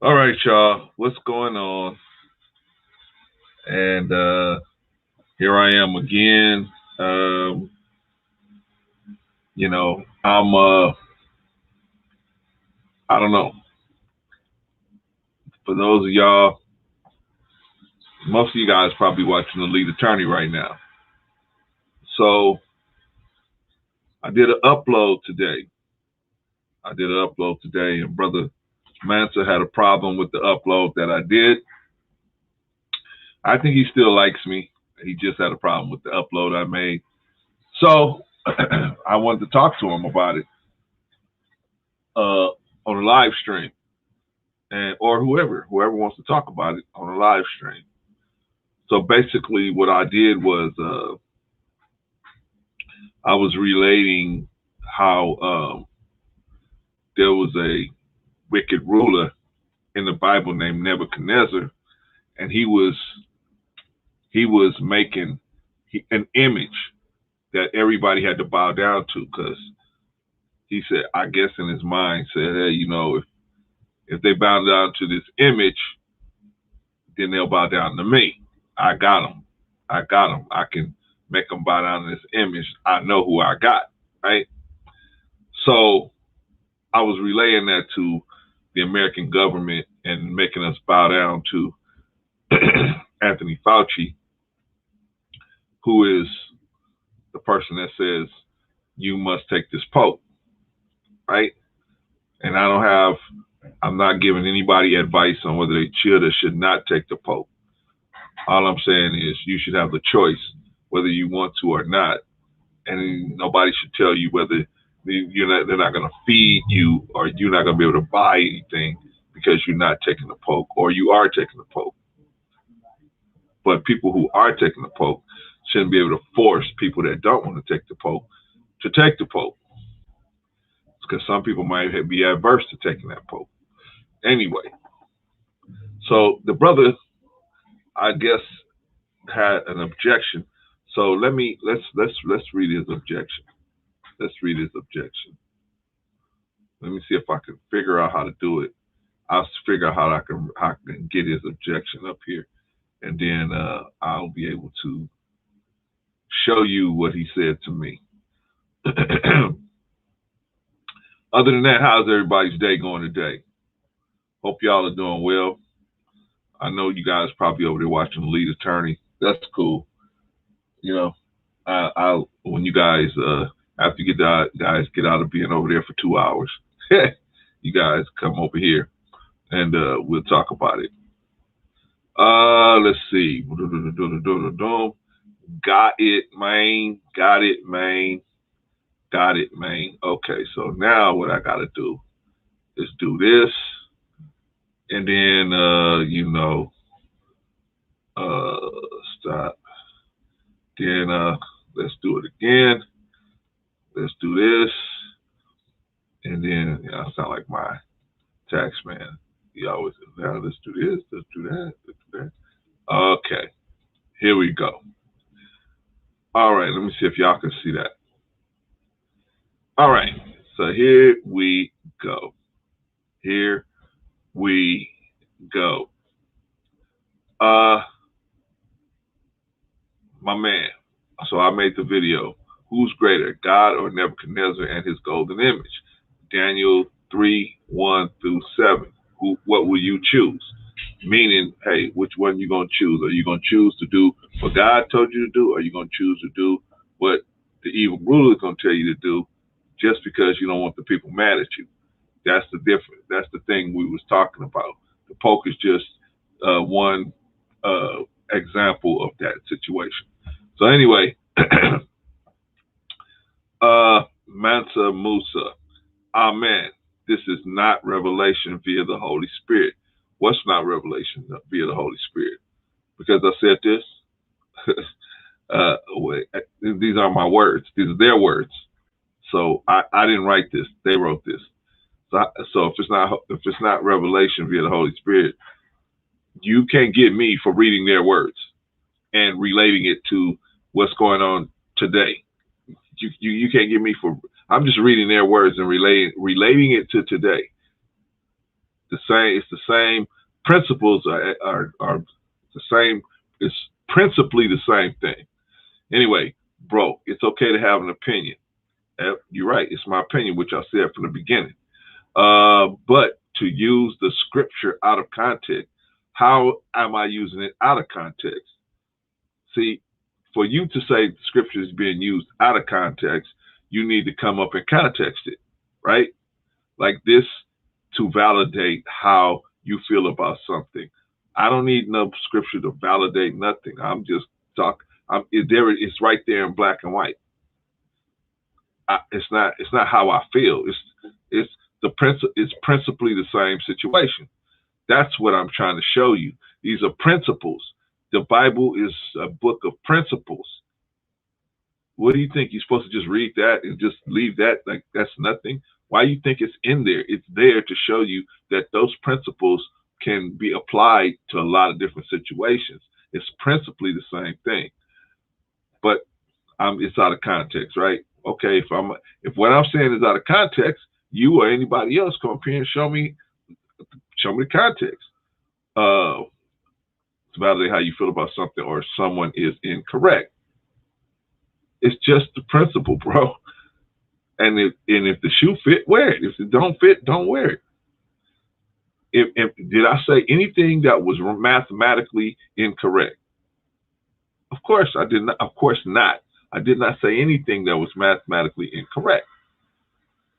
All right, y'all. What's going on? And here I am again. Um, I don't know. For those of y'all, most of you guys probably watching the lead attorney right now. So I did an upload today. And Brother Mansa had a problem with the upload that I did. I think he still likes me. He just had a problem with the upload I made. So I wanted to talk to him about it on a live stream, and or whoever wants to talk about it on a live stream. So basically, what I did was I was relating how there was a wicked ruler in the Bible named Nebuchadnezzar, and he was making an image that everybody had to bow down to, because he said, I guess in his mind, said, hey, if they bow down to this image, then they'll bow down to me. I got them. I can make them bow down to this image. I know who I got, right? So I was relaying that to the American government and making us bow down to Anthony Fauci, who is the person that says you must take this Pope, right? And I'm not giving anybody advice on whether they should or should not take the Pope. All I'm saying is you should have the choice whether you want to or not. And nobody should tell you whether they're not going to feed you, or you're not going to be able to buy anything because you're not taking the Pope, or you are taking the Pope. But people who are taking the Pope shouldn't be able to force people that don't want to take the Pope to take the Pope, because some people might be adverse to taking that Pope. Anyway, so the brother, I guess, had an objection. So let's read his objection. Let's read his objection. Let me see if I can figure out how to do it. I'll figure out how I can get his objection up here, and then I'll be able to show you what he said to me. Other than that, how's everybody's day going today? Hope y'all are doing well. I know you guys probably over there watching the lead attorney. That's cool. I'll when you guys after you guys get out of being over there for 2 hours, you guys come over here and we'll talk about it. Let's see. Got it, man. Okay, so now what I gotta do is do this, and then stop. Then let's do it again. Let's do this, and then I sound like my tax man. He always says, now let's do this, let's do that, let's do that. Okay, here we go. All right, let me see if y'all can see that. All right, so here we go. Here we go. My man. So I made the video. Who's greater, God or Nebuchadnezzar and his golden image? Daniel 3:1-7. What will you choose? Meaning, hey, which one are you going to choose? Are you going to choose to do what God told you to do? Or are you going to choose to do what the evil ruler is going to tell you to do just because you don't want the people mad at you? That's the difference. That's the thing we was talking about. The Pope is just one example of that situation. So anyway, Mansa Musa, Amen. This is not revelation via the Holy Spirit. What's not revelation via the Holy Spirit? Because I said this. Wait, these are my words. These are their words. So I didn't write this. They wrote this. So if it's not revelation via the Holy Spirit, you can't get me for reading their words and relating it to what's going on today. You can't get me for. I'm just reading their words and relating it to today. the same. It's the same principles are the same. It's principally the same thing. Anyway, bro, it's okay to have an opinion. You're right. It's my opinion, which I said from the beginning. But to use the scripture out of context, how am I using it out of context? See, for you to say the scripture is being used out of context, you need to come up and context it, right? Like this to validate how you feel about something. I don't need no scripture to validate nothing. I'm just talking. It's right there in black and white. It's not how I feel. It's principally the same situation. That's what I'm trying to show you. These are principles. The Bible is a book of principles. What do you think? You're supposed to just read that and just leave that like that's nothing? Why do you think it's in there? It's there to show you that those principles can be applied to a lot of different situations. It's principally the same thing, but it's out of context, right? Okay, if what I'm saying is out of context, you or anybody else come up here and show me the context. To validate how you feel about something or someone is incorrect. It's just the principle, bro. And if the shoe fit, wear it. If it don't fit, don't wear it. If did I say anything that was mathematically incorrect? Of course I did not. Of course not. I did not say anything that was mathematically incorrect.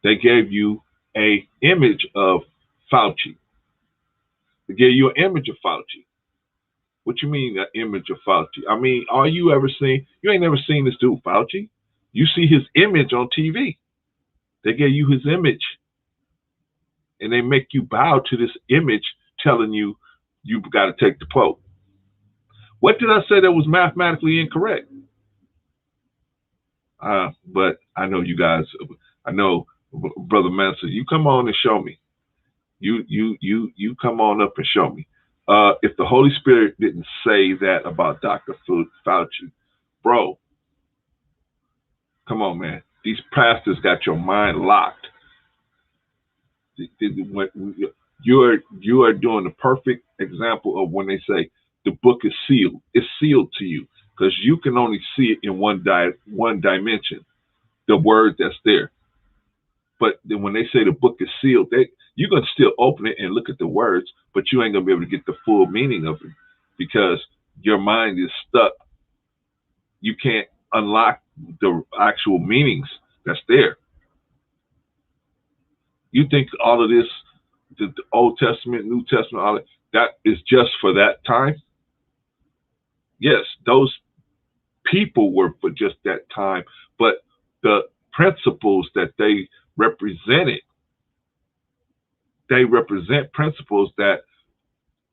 They gave you an image of Fauci. They gave you an image of Fauci. What you mean, an image of Fauci? I mean, are you ever seen? You ain't never seen this dude Fauci. You see his image on TV. They gave you his image, and they make you bow to this image, telling you you've got to take the Pope. What did I say that was mathematically incorrect? But I know you guys. I know, Brother Manson. You come on and show me. You come on up and show me. If the Holy Spirit didn't say that about Dr. Fauci, bro, come on, man. These pastors got your mind locked. You are doing the perfect example of when they say the book is sealed. It's sealed to you because you can only see it in one dimension, the word that's there. But then when they say the book is sealed, you're going to still open it and look at the words, but you ain't going to be able to get the full meaning of it because your mind is stuck. You can't unlock the actual meanings that's there. You think all of this, the Old Testament, New Testament, all that is just for that time? Yes, those people were for just that time, but the principles that they represented, they represent principles that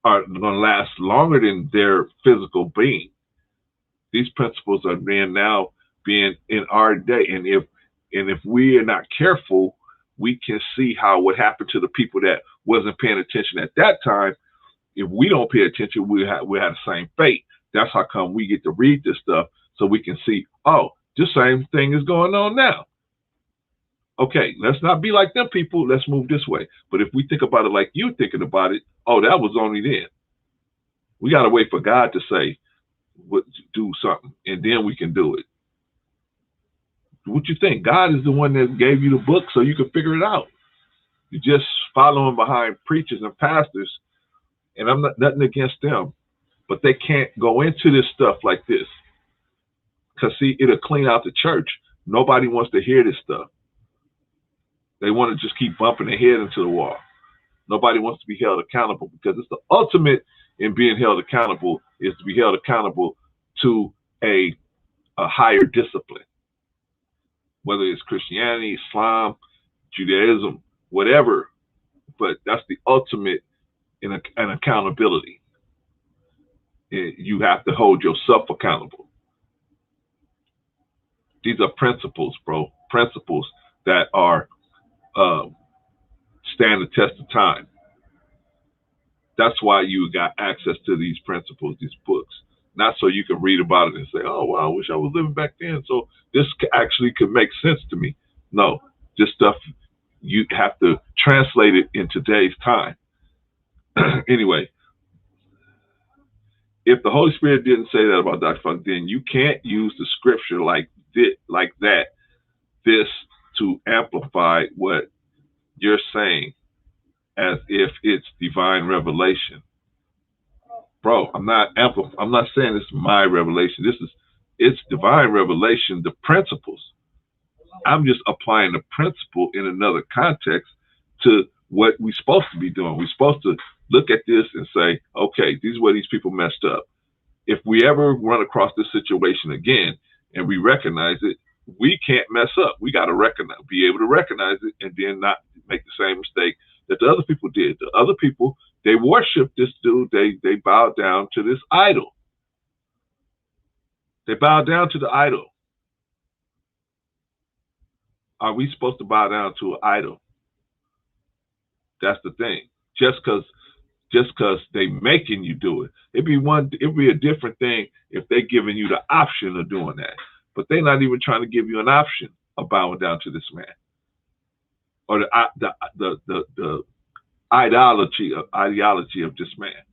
are going to last longer than their physical being. These principles are now being in our day, and if we are not careful, we can see how what happened to the people that wasn't paying attention at that time. If we don't pay attention, we have the same fate. That's how come we get to read this stuff so we can see, oh, the same thing is going on now. Okay, let's not be like them people. Let's move this way. But if we think about it like you thinking about it, oh, that was only then. We got to wait for God to say, do something, and then we can do it. What you think? God is the one that gave you the book so you can figure it out. You're just following behind preachers and pastors, and I'm not nothing against them, but they can't go into this stuff like this. Because, see, it'll clean out the church. Nobody wants to hear this stuff. They want to just keep bumping their head into the wall. Nobody wants to be held accountable because it's the ultimate in being held accountable is to be held accountable to a higher discipline, whether it's Christianity, Islam, Judaism, whatever. But that's the ultimate in an accountability. You have to hold yourself accountable. These are principles, bro. Principles that are stand the test of time. That's why you got access to these principles, these books. Not so you can read about it and say, oh, well, I wish I was living back then. So this actually could make sense to me. No, this stuff, you have to translate it in today's time. Anyway, if the Holy Spirit didn't say that about Dr. Funk, then you can't use the scripture like this to amplify what you're saying as if it's divine revelation. Bro, I'm not saying this is my revelation. It's divine revelation, the principles. I'm just applying the principle in another context to what we're supposed to be doing. We're supposed to look at this and say, okay, these are where these people messed up. If we ever run across this situation again and we recognize it, we can't mess up. We got to be able to recognize it and then not make the same mistake that the other people did. The other people, they worshiped this dude. They bowed down to this idol. They bowed down to the idol. Are we supposed to bow down to an idol? That's the thing. Just because they making you do it. It'd be a different thing if they giving you the option of doing that. But they're not even trying to give you an option of bowing down to this man. Or the ideology of this man.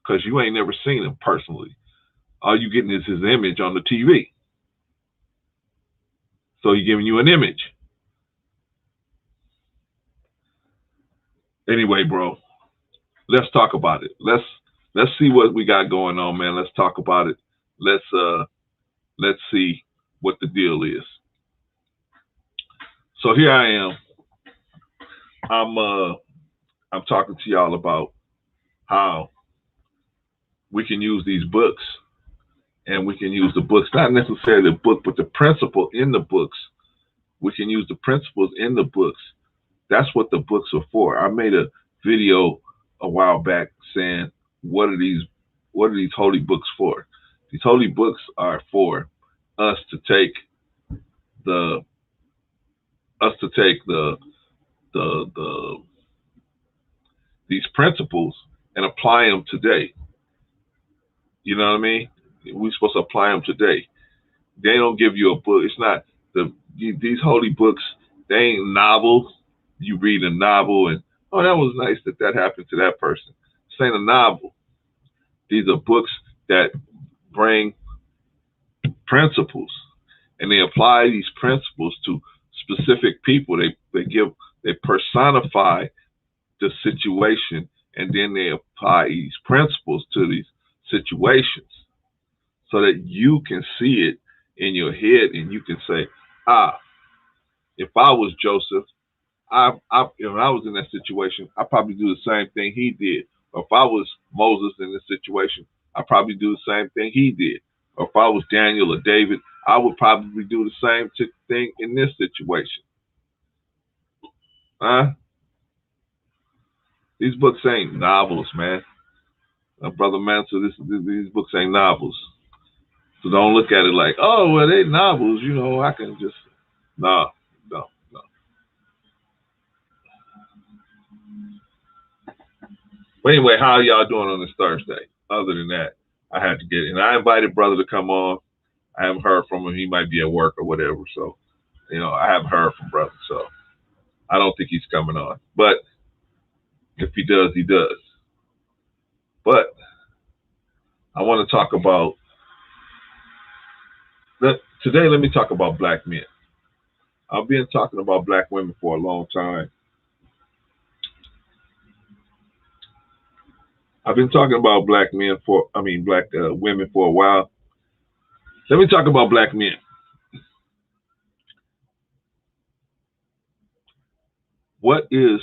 Because you ain't never seen him personally. All you getting is his image on the TV. So he's giving you an image. Anyway, bro, let's talk about it. Let's see what we got going on, man. Let's talk about it. Let's see what the deal is. So here I am. I'm talking to y'all about how we can use these books, and we can use the books, not necessarily the book, but the principle in the books. We can use the principles in the books. That's what the books are for. I made a video a while back saying, what are these holy books for? These holy books are for us to take these principles and apply them today. You know what I mean? We're supposed to apply them today. They don't give you a book. It's not these holy books. They ain't novels. You read a novel and, oh, that was nice that happened to that person. This ain't a novel. These are books that bring principles, and they apply these principles to specific people. They personify the situation, and then they apply these principles to these situations so that you can see it in your head and you can say, if I was Joseph, if I was in that situation, I'd probably do the same thing he did. Or if I was Moses in this situation, I'd probably do the same thing he did. Or if I was Daniel or David, I would probably do the same thing in this situation. These books ain't novels, man. Brother Mansell, these books ain't novels. So don't look at it like, oh, well, they novels, I can just, no. But anyway, how are y'all doing on this Thursday? Other than that, I had to get in. I invited brother to come on. I haven't heard from him. He might be at work or whatever. So, I haven't heard from brother. So I don't think he's coming on. But if he does, he does. But I want to talk about, today, let me talk about black men. I've been talking about black women for a long time. I've been talking about black women for a while. Let me talk about black men. Why is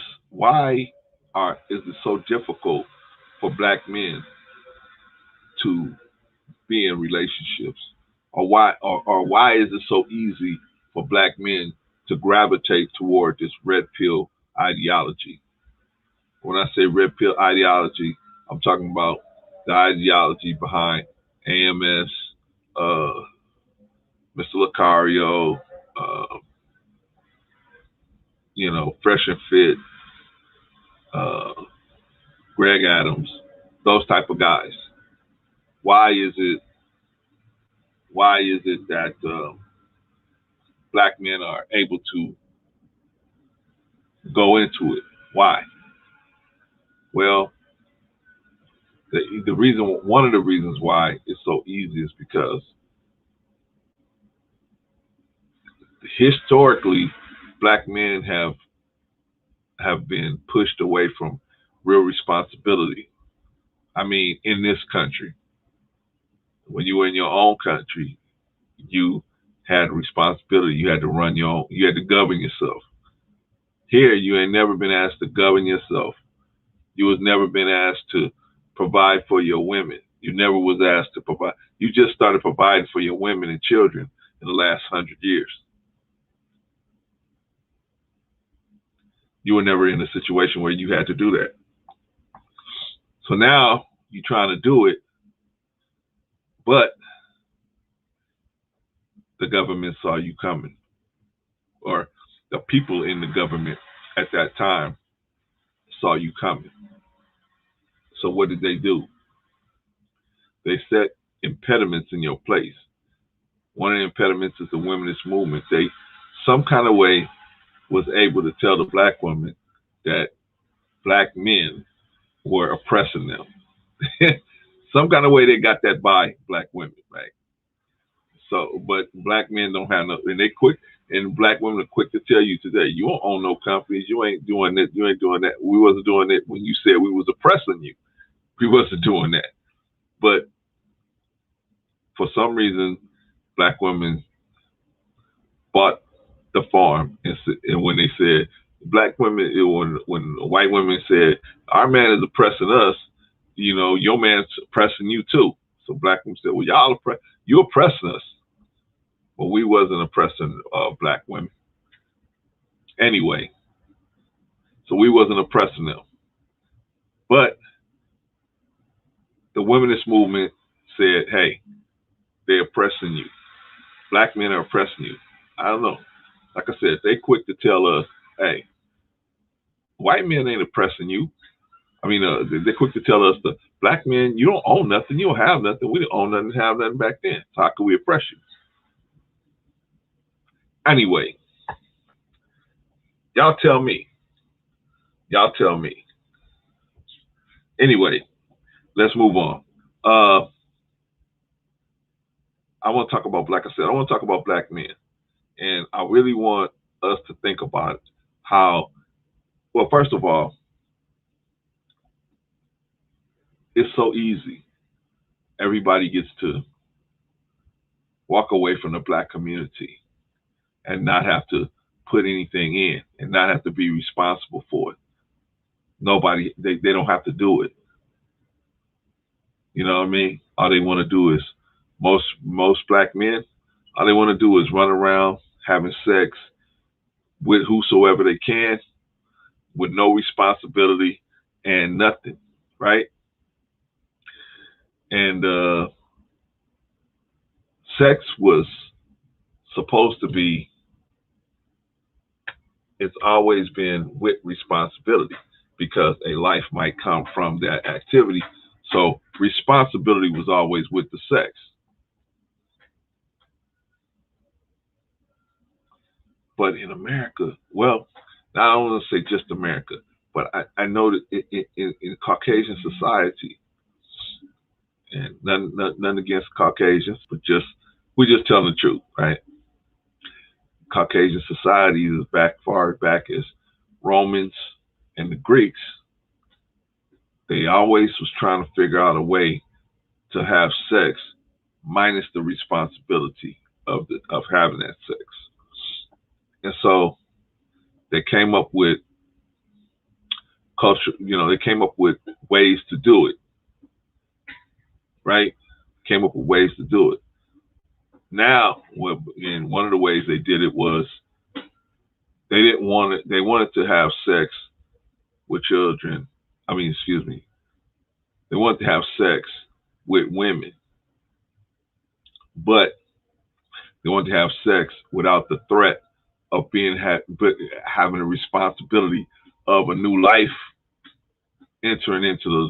it so difficult for black men to be in relationships? Or why is it so easy for black men to gravitate toward this red pill ideology? When I say red pill ideology, I'm talking about the ideology behind AMS, Mr. Lucario, Fresh and Fit, Greg Adams, those type of guys. Why is it that black men are able to go into it? Why? Well, the reason, one of the reasons why it's so easy is because historically, black men have been pushed away from real responsibility. I mean, in this country, when you were in your own country, you had responsibility. You had to run your own. You had to govern yourself. Here, you ain't never been asked to govern yourself. You was never been asked to provide for your women. You never was asked to provide. You just started providing for your women and children in the last 100 years. You were never in a situation where you had to do that. So now you're trying to do it, but the government saw you coming, or the people in the government at that time saw you coming. So what did they do? They set impediments in your place. One of the impediments is the womenist movement. They, some kind of way, was able to tell the black woman that black men were oppressing them. Some kind of way they got that by black women, right? So, but black men don't have no, and they quick, and black women are quick to tell you today, you don't own no companies, you ain't doing that, you ain't doing that. We wasn't doing it when you said we was oppressing you. We wasn't doing that. But for some reason, black women bought the farm, and when they said black women, when white women said our man is oppressing us, you know, your man's oppressing you too. So black women said, well, y'all you oppressing us, but we wasn't oppressing black women anyway. So we wasn't oppressing them, but the womenist movement said, hey, they're oppressing you. Black men are oppressing you. I don't know. Like I said, they quick to tell us, hey, white men ain't oppressing you. I mean, they're quick to tell us, the black men, you don't own nothing, you don't have nothing. We didn't own nothing, have nothing back then. So how could we oppress you? Anyway, y'all tell me. Y'all tell me. Anyway, let's move on. I want to talk about, like I said, I want to talk about black men. And I really want us to think about how, well, first of all, it's so easy. Everybody gets to walk away from the black community and not have to put anything in and not have to be responsible for it. Nobody, they don't have to do it. You know what I mean? All they want to do is, most black men, all they want to do is run around having sex with whosoever they can, with no responsibility and nothing, right? And sex was supposed to be, it's always been with responsibility, because a life might come from that activity. So responsibility was always with the sex. But in America, well, I don't want to say just America, but I know that in Caucasian society, and none against Caucasians, but we just telling the truth, right? Caucasian society is far back as Romans and the Greeks. They always was trying to figure out a way to have sex minus the responsibility of having that sex. And so they came up with culture, they came up with ways to do it, right? Came up with ways to do it. Now, and one of the ways they did it was they wanted to have sex with children. I mean, excuse me. They wanted to have sex with women, but they wanted to have sex without the threat of having a responsibility of a new life entering into the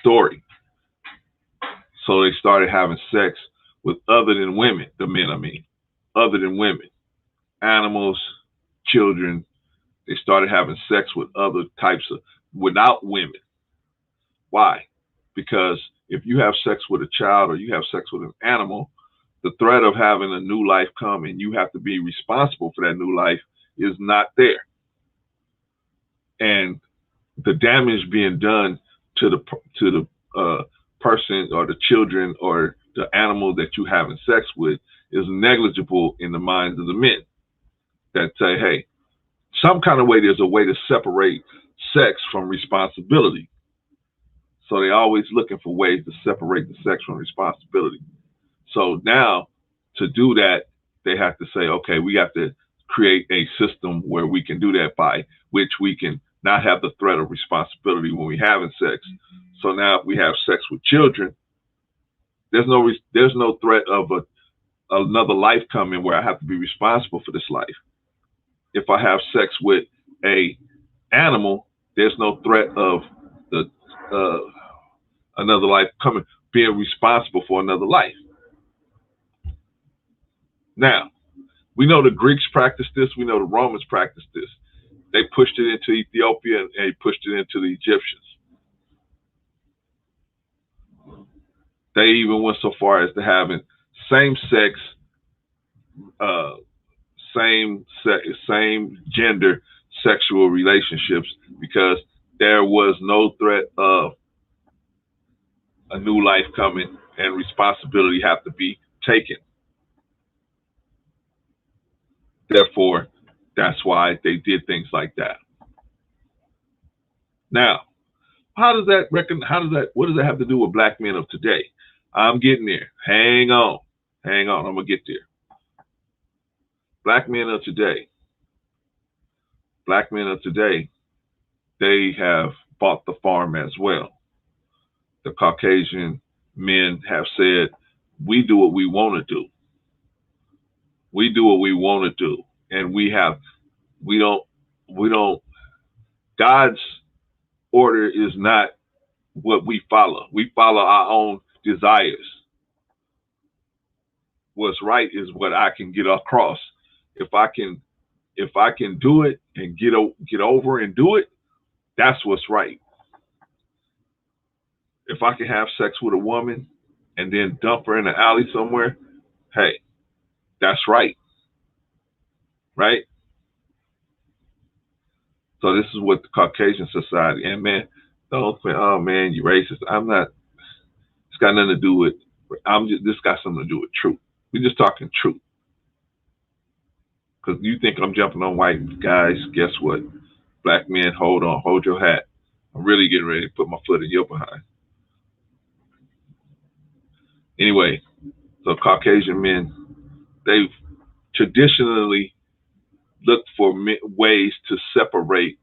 story. So they started having sex with other than women, the men, other than women, animals, children. They started having sex with other types of, without women. Why? Because if you have sex with a child or you have sex with an animal, the threat of having a new life come and you have to be responsible for that new life is not there. And the damage being done to the person or the children or the animal that you having sex with is negligible in the minds of the men that say, hey, some kind of way there's a way to separate sex from responsibility. So they're always looking for ways to separate the sex from responsibility. So now to do that, they have to say, okay, we have to create a system where we can do that by which we can not have the threat of responsibility when we're having sex. So now if we have sex with children, there's no threat of another life coming where I have to be responsible for this life. If I have sex with a animal, there's no threat of the another life coming, being responsible for another life. Now, we know the Greeks practiced this. We know the Romans practiced this. They pushed it into Ethiopia and they pushed it into the Egyptians. They even went so far as to having same-sex, same gender sexual relationships because there was no threat of a new life coming and responsibility have to be taken. Therefore, that's why they did things like that. Now, what does that have to do with black men of today? I'm getting there. Hang on. I'm gonna get there. Black men of today, they have bought the farm as well. The Caucasian men have said, we do what we want to do. We do what we want to do. And we don't, God's order is not what we follow. We follow our own desires. What's right is what I can get across. If I can do it and get over and do it, that's what's right. If I can have sex with a woman and then dump her in the alley somewhere, hey, that's right. Right? So this is what the Caucasian society, and man, don't say, oh man, you racist. I'm not, it's got nothing to do with, this got something to do with truth. We're just talking truth. Because you think I'm jumping on white guys, guess what? Black men, hold on, hold your hat. I'm really getting ready to put my foot in your behind. Anyway, so Caucasian men, they've traditionally looked for ways to separate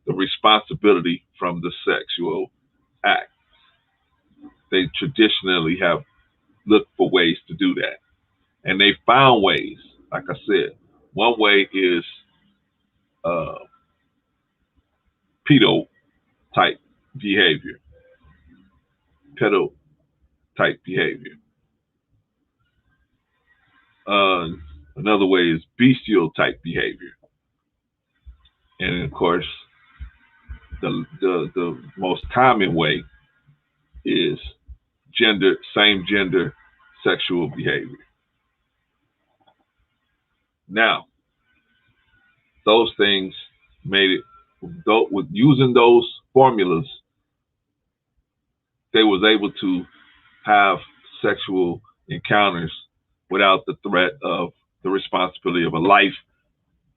the responsibility from the sexual act. They traditionally have looked for ways to do that. And they found ways, like I said. One way is pedo type behavior. Another way is bestial type behavior. And of course, the most common way is same gender sexual behavior. Now, those things made it, with using those formulas, they was able to have sexual encounters without the threat of the responsibility of a life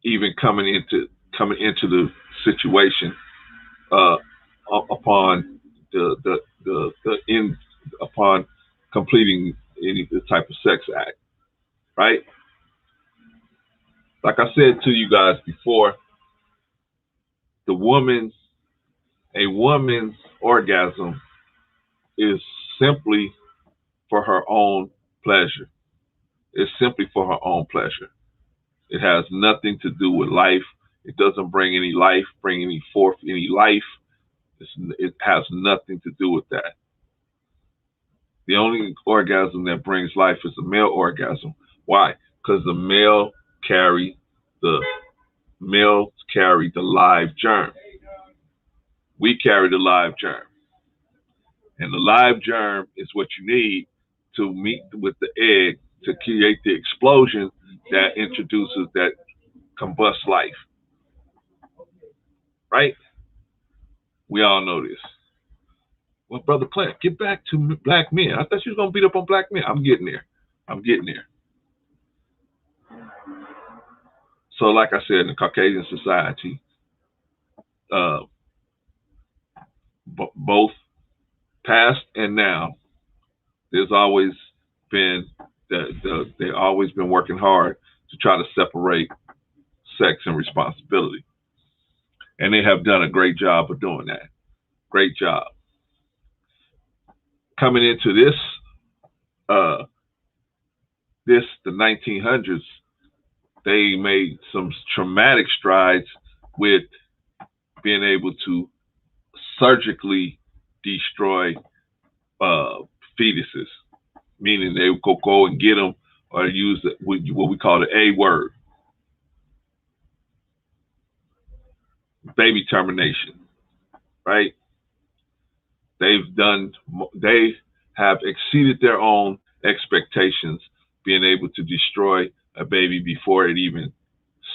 even coming into the situation upon upon completing any type of sex act, right? Like I said to you guys before, a woman's orgasm is simply for her own pleasure. It's simply for her own pleasure. It has nothing to do with life. It doesn't bring any life, forth any life. It has nothing to do with that. The only orgasm that brings life is a male orgasm. Why? Because the males carry the live germ. We carry the live germ. And the live germ is what you need to meet with the egg to create the explosion that introduces that combust life. Right? We all know this. Well, Brother Clarence, get back to black men. I thought you was going to beat up on black men. I'm getting there. I'm getting there. So like I said, in the Caucasian society, both past and now, there's always been they've always been working hard to try to separate sex and responsibility, and they have done a great job of doing that. Great job. Coming into the 1900s, they made some traumatic strides with being able to surgically destroy fetuses, meaning they would go and get them or use what we call the A word, baby termination, right? They have exceeded their own expectations, being able to destroy a baby before it even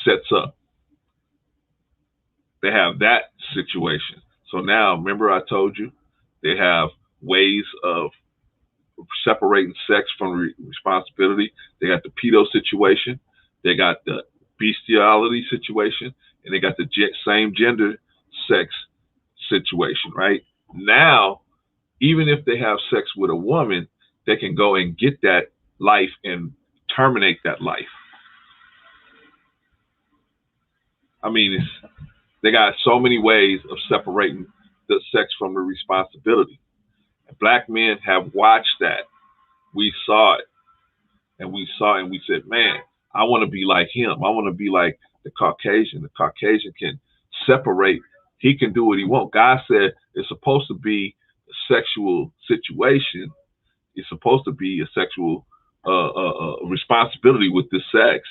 sets up. They have that situation. So now, remember I told you, they have ways of separating sex from responsibility. They got the pedo situation, they got the bestiality situation, and they got the same gender sex situation, right? Now, even if they have sex with a woman, they can go and get that life and terminate that life. I mean, they got so many ways of separating the sex from the responsibility. Black men have watched that. We saw it, and we said, man, I want to be like him. I want to be like the Caucasian. The Caucasian can separate. He can do what he wants. God said it's supposed to be a sexual situation. It's supposed to be a sexual responsibility with this sex.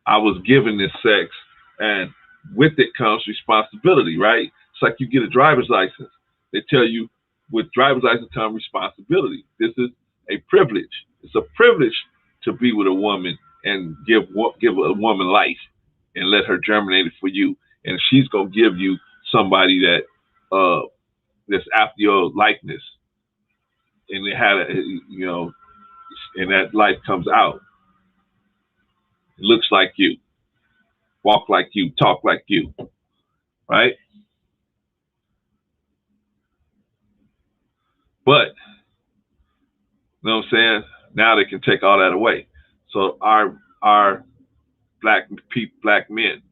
I was given this sex, and with it comes responsibility, right? It's like you get a driver's license. They tell you with driver's license comes responsibility. This is a privilege. It's a privilege to be with a woman and give a woman life and let her germinate it for you. And she's gonna give you somebody that's after your likeness, and it had and that life comes out. It looks like you, walk like you, talk like you, right? But you know what I'm saying? Now they can take all that away. So our black men,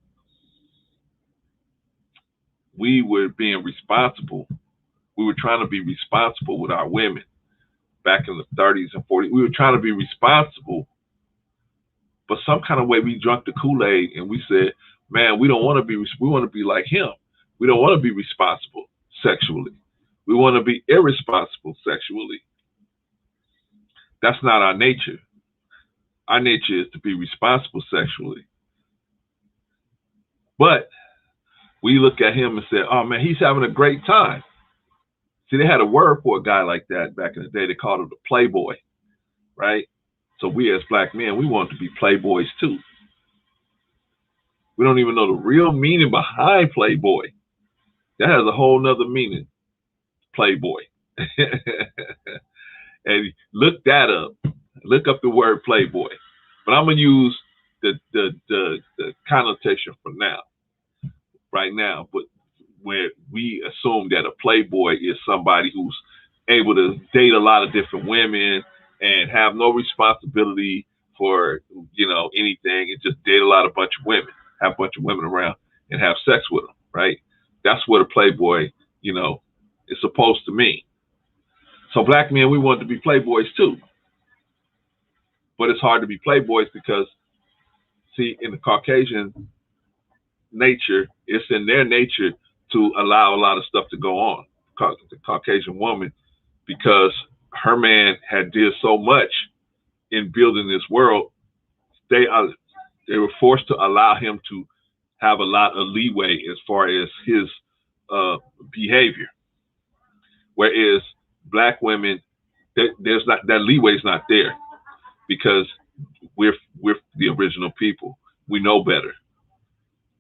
we were being responsible. We were trying to be responsible with our women back in the 30s and 40s. We were trying to be responsible, but some kind of way we drank the Kool-Aid and we said, man, we don't want to be, we want to be like him. We don't want to be responsible sexually. We want to be irresponsible sexually. That's not our nature. Our nature is to be responsible sexually. But we look at him and say, oh man, he's having a great time. See, they had a word for a guy like that back in the day. They called him the playboy, right? So we as black men, we want to be playboys too. We don't even know the real meaning behind playboy. That has a whole nother meaning, playboy. And look that up. Look up the word playboy. But I'm gonna use the connotation for now, right now. But where we assume that a playboy is somebody who's able to date a lot of different women and have no responsibility for anything, and just date a bunch of women, have a bunch of women around and have sex with them, right? That's what a playboy, is supposed to mean. So black men, we want to be playboys too. But it's hard to be playboys because, see, in the Caucasian nature, it's in their nature to allow a lot of stuff to go on. The Caucasian woman, because her man had did so much in building this world, they were forced to allow him to have a lot of leeway as far as his behavior. Whereas Black women, there's not that leeway is not there because we're the original people. We know better.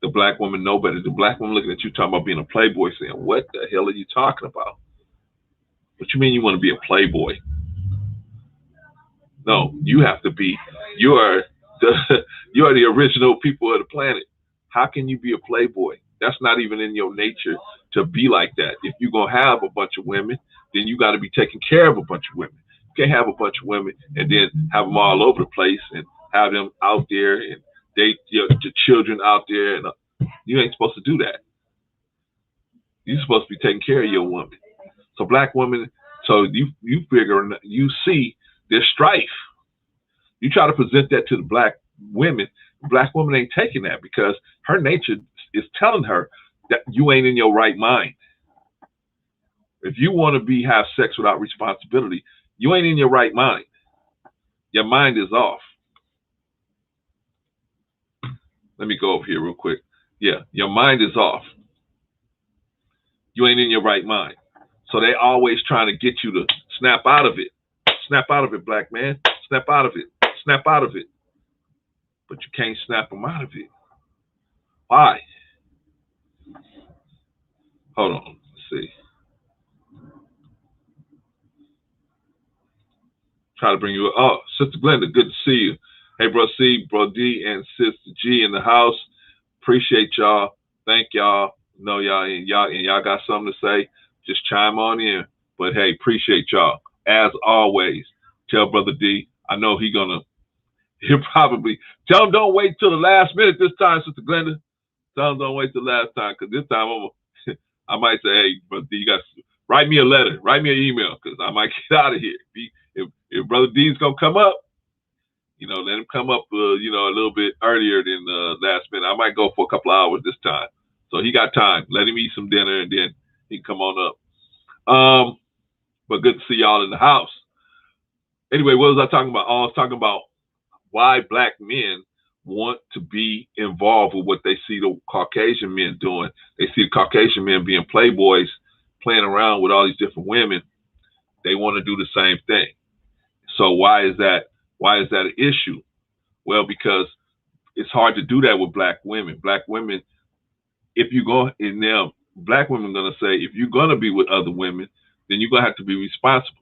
The black woman know better. The black woman looking at you talking about being a playboy, saying, "What the hell are you talking about? What you mean you want to be a playboy? No, you have to be. You are you are the original people of the planet. How can you be a playboy? That's not even in your nature to be like that. If you're gonna have a bunch of women, then you got to be taking care of a bunch of women. You can't have a bunch of women and then have them all over the place and have them out there and date your children out there. And you ain't supposed to do that. You're supposed to be taking care of your woman. So black women, so you figure, you see there's strife. You try to present that to the black women. The black woman ain't taking that because her nature is telling her that you ain't in your right mind. If you want to have sex without responsibility, you ain't in your right mind. Your mind is off. Let me go over here real quick. Yeah, your mind is off. You ain't in your right mind. So they always trying to get you to snap out of it. Snap out of it, black man. Snap out of it. Snap out of it. But you can't snap them out of it. Why? Hold on. Let's see. Try to bring you up. Oh, Sister Glenda, good to see you. Hey, Bro C, Bro D, and Sister G in the house. Appreciate y'all. Thank y'all. Know y'all got something to say. Just chime on in. But hey, appreciate y'all. As always, tell Brother D, I know he'll probably tell him don't wait till the last minute this time, Sister Glenda. Tell him don't wait till the last time, because this time I might say, hey, Brother D, you got to write me a letter, write me an email, because I might get out of here. If Brother D's gonna come up, let him come up, a little bit earlier than last minute. I might go for a couple of hours this time, so he got time. Let him eat some dinner, and then he can come on up. But good to see y'all in the house. Anyway, what was I talking about? I was talking about why black men want to be involved with what they see the Caucasian men doing. They see the Caucasian men being playboys, playing around with all these different women. They want to do the same thing. So why is that? Why is that an issue? Well, because it's hard to do that with black women. Black women, if you go in now, black women are gonna say, if you're gonna be with other women, then you're gonna have to be responsible.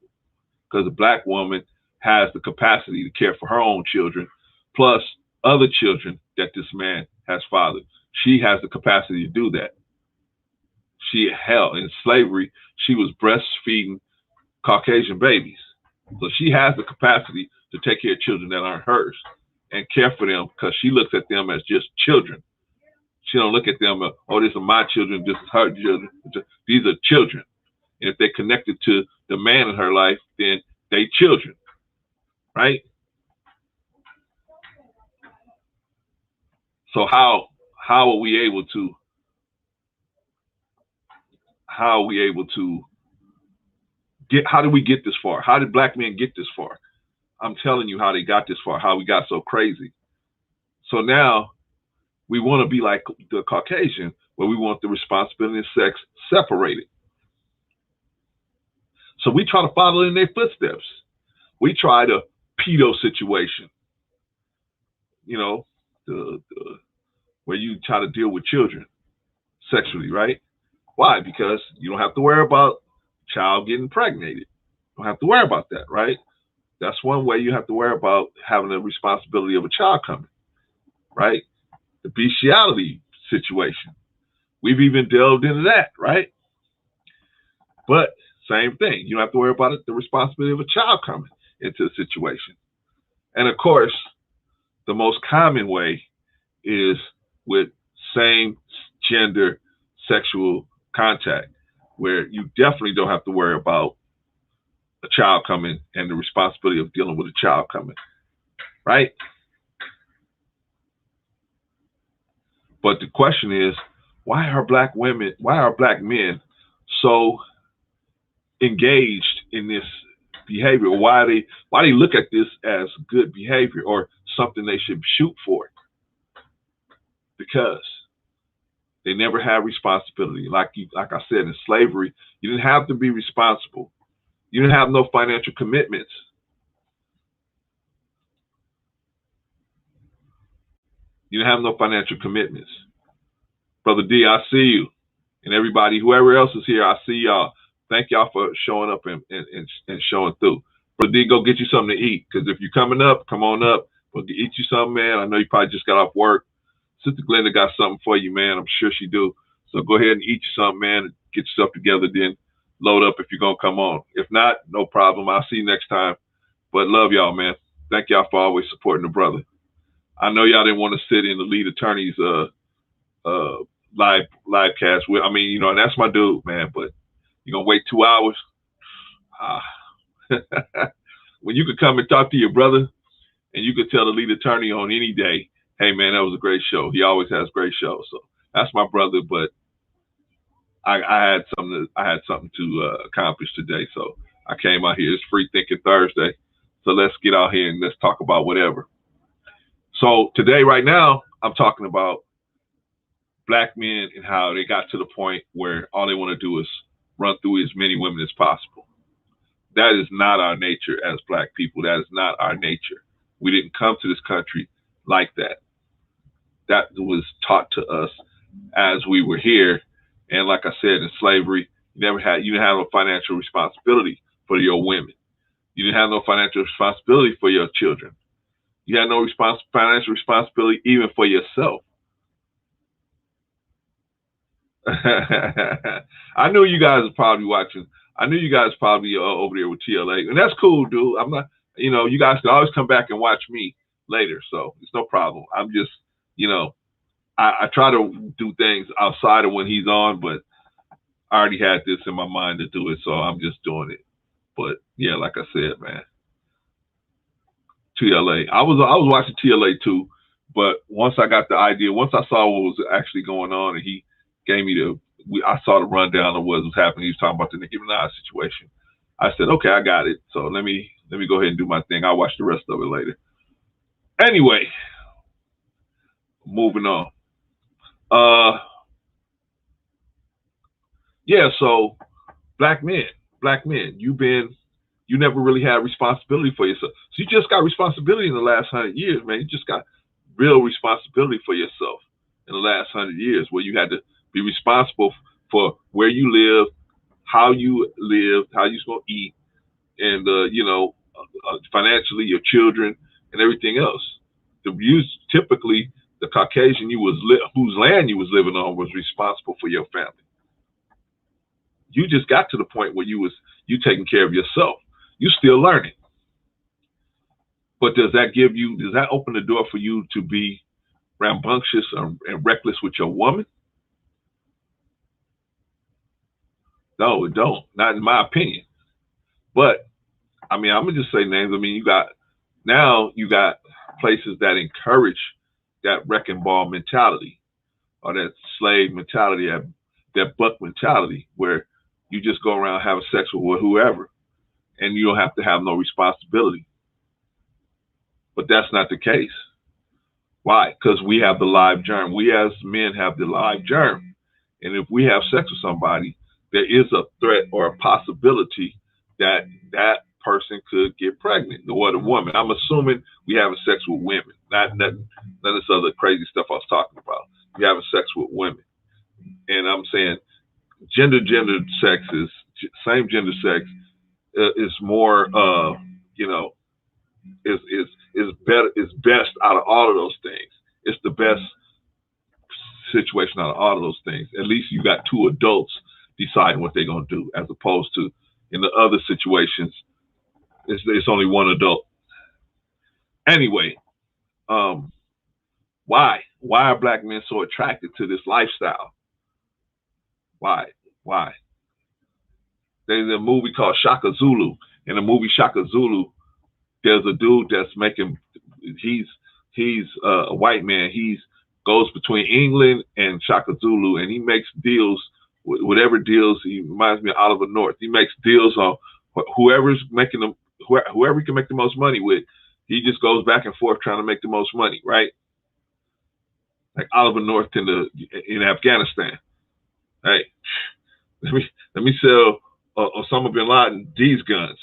Because a black woman has the capacity to care for her own children, plus other children that this man has fathered. She has the capacity to do that. In slavery, she was breastfeeding Caucasian babies. So she has the capacity to take care of children that aren't hers and care for them, because she looks at them as just children. She don't look at them as, oh, these are my children, this is her children. These are children. And if they're connected to the man in her life, then they children, right? So how are we able to how do we get this far? How did black men get this far? I'm telling you how they got this far, how we got so crazy. So now we want to be like the Caucasian, where we want the responsibility and sex separated. So we try to follow in their footsteps. We try the pedo situation, where you try to deal with children sexually, right? Why? Because you don't have to worry about child getting impregnated. You don't have to worry about that, right? That's one way you have to worry about having the responsibility of a child coming, right? The bestiality situation. We've even delved into that, right? But same thing. You don't have to worry about the responsibility of a child coming into the situation. And of course, the most common way is with same gender sexual contact, where you definitely don't have to worry about a child coming and the responsibility of dealing with a child coming, right? But the question is, why are black men so engaged in this behavior? Why they look at this as good behavior or something they should shoot for? Because they never had responsibility. Like I said, in slavery, you didn't have to be responsible. You didn't have no financial commitments. You didn't have no financial commitments. Brother D, I see you. And everybody, whoever else is here, I see y'all. Thank y'all for showing up and showing through. Brother D, go get you something to eat. Because if you're coming up, come on up. We'll eat you something, man. I know you probably just got off work. Sister Glenda got something for you, man. I'm sure she do. So go ahead and eat you something, man. Get yourself together, then load up if you're going to come on. If not, no problem. I'll see you next time. But love y'all, man. Thank y'all for always supporting the brother. I know y'all didn't want to sit in the lead attorney's live cast with. I mean, you know, and that's my dude, man. But you're gonna wait 2 hours. When you could come and talk to your brother, and you could tell the lead attorney on any day, hey man, that was a great show. He always has great shows. So that's my brother. But I had something to accomplish today, so I came out here. It's Free Thinking Thursday, so let's get out here and let's talk about whatever. So today, right now, I'm talking about Black men and how they got to the point where all they want to do is run through as many women as possible. That is not our nature as Black people. That is not our nature. We didn't come to this country like that. That was taught to us as we were here. And like I said, in slavery, you didn't have no financial responsibility for your women. You didn't have no financial responsibility for your children. You had no financial responsibility even for yourself. I knew you guys are probably watching. I knew you guys probably over there with TLA, and that's cool, dude. I'm not, you know, you guys can always come back and watch me later, so it's no problem. I'm just, you know, I try to do things outside of when he's on, but I already had this in my mind to do it, so I'm just doing it. But yeah, like I said, man, TLA. I was watching TLA too, but once I got the idea, once I saw what was actually going on, and he gave me I saw the rundown of what was happening. He was talking about the Nicki Minaj situation. I said, okay, I got it. So let me go ahead and do my thing. I'll watch the rest of it later. Anyway, moving on. Yeah, so black men, you never really had responsibility for yourself. So you just got responsibility in the last 100 years, man. You just got real responsibility for yourself in the last 100 years, where you had to be responsible for where you live, how you live, how you're going to eat, and you know, financially, your children, and everything else. Typically, the Caucasian whose land you was living on was responsible for your family. You just got to the point where you taking care of yourself. You still learning. But does that open the door for you to be rambunctious and reckless with your woman? No, it don't. Not in my opinion. But I mean, I'm gonna just say names. I mean, you got places that encourage that wrecking ball mentality, or that slave mentality, that buck mentality, where you just go around having sex with whoever, and you don't have to have no responsibility. But that's not the case. Why? Because we have the live germ. We as men have the live germ. And if we have sex with somebody, there is a threat or a possibility that that person could get pregnant, or the woman. I'm assuming we having sex with women, not none of this other crazy stuff I was talking about. We having sex with women. And I'm saying gender sex is same gender sex is more you know, is better, is best out of all of those things. It's the best situation out of all of those things. At least you got two adults deciding what they're gonna do, as opposed to in the other situations, it's only one adult. Anyway, why are black men so attracted to this lifestyle? Why? There's a movie called Shaka Zulu. In the movie Shaka Zulu, there's a dude that's making, he's a white man. He goes between England and Shaka Zulu, and he makes deals, whatever deals. He reminds me of Oliver North. He makes deals on whoever he can make the most money with. He just goes back and forth trying to make the most money, right? Like Oliver North in Afghanistan. Hey, let me sell Osama bin Laden these guns.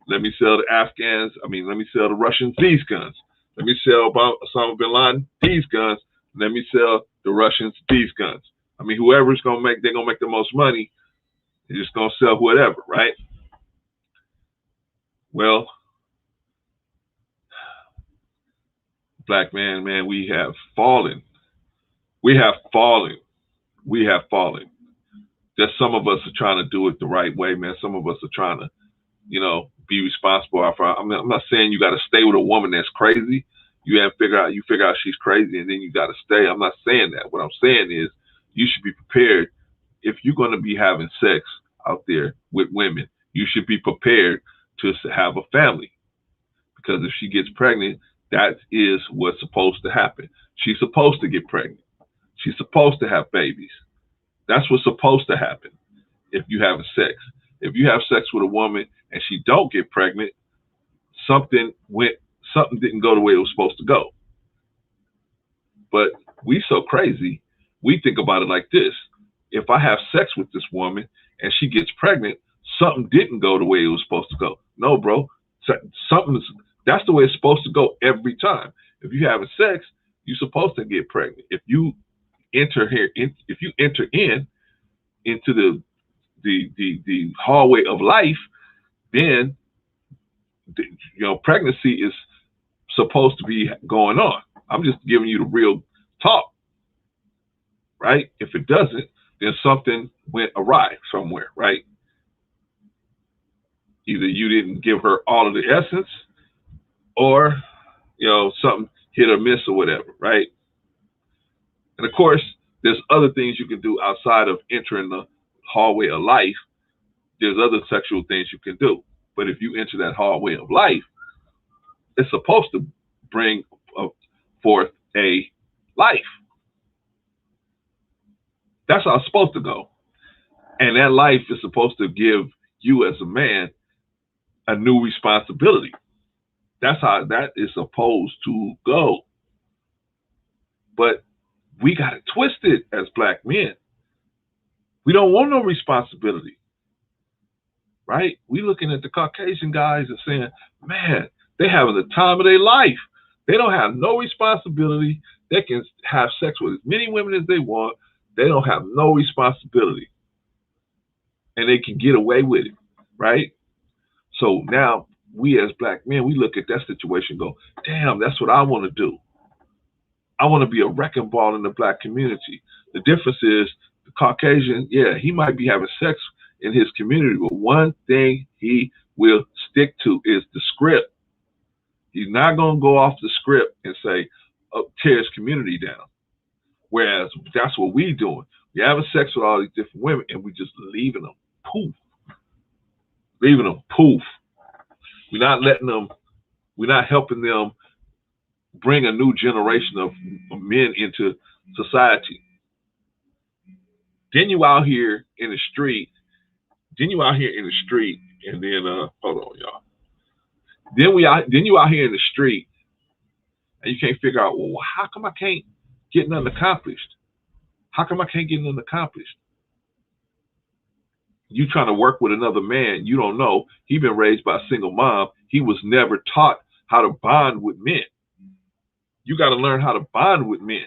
Let me sell the Afghans. Let me sell the Russians these guns. Let me sell Osama bin Laden these guns. Let me sell the Russians these guns. Whoever's they're gonna make the most money. They're just gonna sell whatever, right? Well, black man, we have fallen. We have fallen. We have fallen. Just some of us are trying to do it the right way, man. Some of us are trying to, be responsible. I'm not saying you got to stay with a woman that's crazy. You figure out she's crazy, and then you got to stay. I'm not saying that. What I'm saying is you should be prepared. If you're going to be having sex out there with women, you should be prepared to have a family. Because if she gets pregnant, that is what's supposed to happen. She's supposed to get pregnant. She's supposed to have babies. That's what's supposed to happen if you have sex. If you have sex with a woman and she don't get pregnant, something didn't go the way it was supposed to go. But we so crazy, we think about it like this. If I have sex with this woman and she gets pregnant, something didn't go the way it was supposed to go. No, bro. That's the way it's supposed to go every time. If you have sex, you're supposed to get pregnant. If you enter into the hallway of life, then pregnancy is supposed to be going on. I'm just giving you the real talk, right? If it doesn't, then something went awry somewhere, right? Either you didn't give her all of the essence, or something hit or miss or whatever, right? And of course, there's other things you can do outside of entering the hallway of life. There's other sexual things you can do. But if you enter that hallway of life, it's supposed to bring forth a life. That's how it's supposed to go. And that life is supposed to give you as a man a new responsibility. That's how that is supposed to go. But we got it twisted as black men. We don't want no responsibility, right? We looking at the Caucasian guys and saying, man, they having the time of their life. They don't have no responsibility. They can have sex with as many women as they want. They don't have no responsibility. And they can get away with it, right? So now we as black men, we look at that situation and go, damn, that's what I want to do. I want to be a wrecking ball in the black community. The difference is the Caucasian, yeah, he might be having sex in his community, but one thing he will stick to is the script. He's not going to go off the script and say, tear his community down. Whereas that's what we doing. We having sex with all these different women and we just leaving them poof. Leaving them poof. We're not helping them bring a new generation of men into society. Then you out here in the street. And then hold on, y'all. Then you out here in the street, and you can't figure out, well, how come I can't get nothing accomplished? How come I can't get nothing accomplished? You trying to work with another man, you don't know. He been raised by a single mom. He was never taught how to bond with men. You got to learn how to bond with men.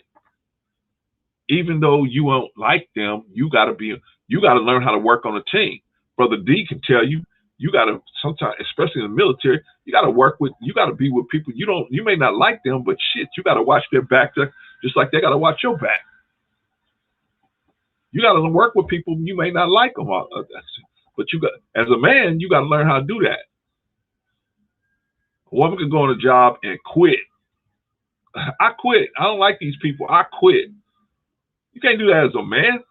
Even though you won't like them, you got to learn how to work on a team. Brother D can tell you, you got to sometimes, especially in the military, you got to be with people you may not like them, but shit, you got to watch their back just like they got to watch your back. You got to work with people you may not like them, but as a man, you got to learn how to do that. A woman can go on a job and quit. I quit. I don't like these people. I quit. You can't do that as a man.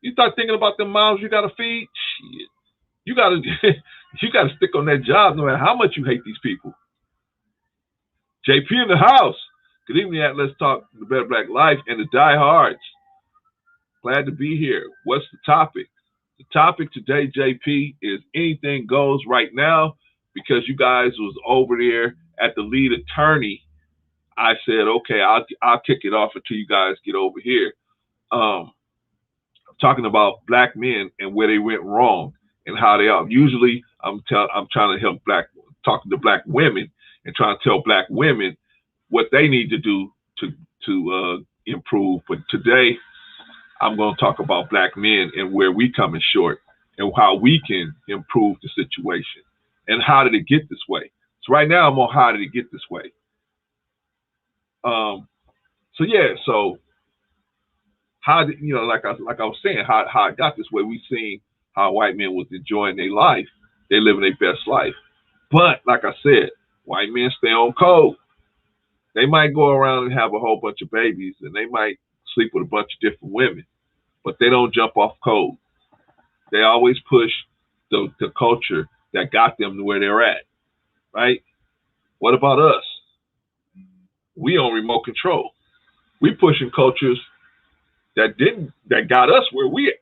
You start thinking about them mouths you got to feed. Shit. You got to stick on that job no matter how much you hate these people. JP in the house. Good evening at Let's Talk the Better Black Life and the Diehards. Glad to be here. What's the topic? The topic today, JP, is anything goes right now because you guys was over there at the lead attorney. I said, okay, I'll kick it off until you guys get over here. I'm talking about black men and where they went wrong and how they are. Usually, I'm trying to help talking to black women and trying to tell black women what they need to do to improve. But today, I'm going to talk about black men and where we coming short and how we can improve the situation and how did it get this way. So right now, I'm on how did it get this way. So how did, like I was saying, how it got this way. We seen how white men was enjoying their life. They living their best life. But like I said, white men stay on code. They might go around and have a whole bunch of babies, and they might sleep with a bunch of different women, but they don't jump off code. They always push the culture that got them to where they're at, right? What about us? We on remote control. We pushing cultures that got us where we at.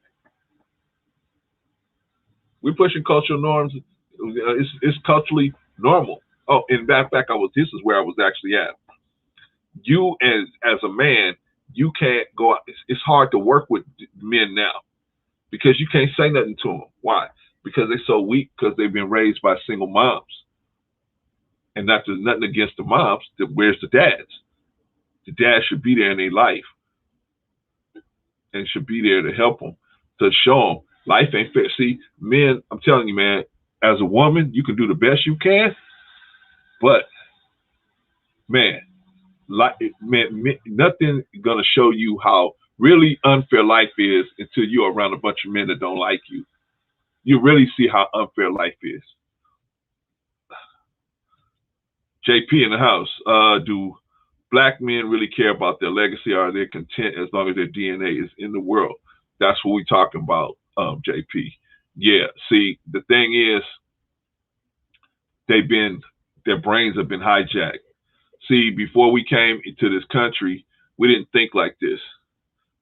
We pushing cultural norms. It's culturally normal. Oh, in fact, this is where I was actually at. You as a man, you can't go out. It's hard to work with men now because you can't say nothing to them. Why? Because they're so weak because they've been raised by single moms. And there's nothing against the moms. Where's the dads? The dads should be there in their life and should be there to help them, to show them life ain't fair. See, men, I'm telling you, man, as a woman, you can do the best you can, but man, nothing gonna show you how really unfair life is until you're around a bunch of men that don't like you. You really see how unfair life is. JP in the house. Do black men really care about their legacy, or are they content as long as their DNA is in the world? That's what we're talking about, JP. Yeah, see, the thing is, their brains have been hijacked. See, before we came into this country, we didn't think like this.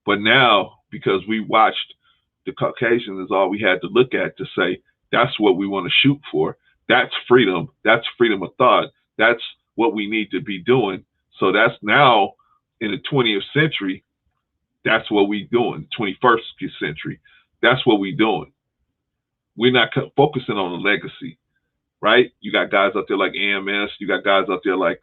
But now, because we watched the Caucasians is all we had to look at to say, that's what we want to shoot for. That's freedom. That's freedom of thought. That's what we need to be doing. So that's now in the 20th century, that's what we doing. 21st century, that's what we doing. We're not focusing on the legacy, right? You got guys out there like AMS. You got guys out there like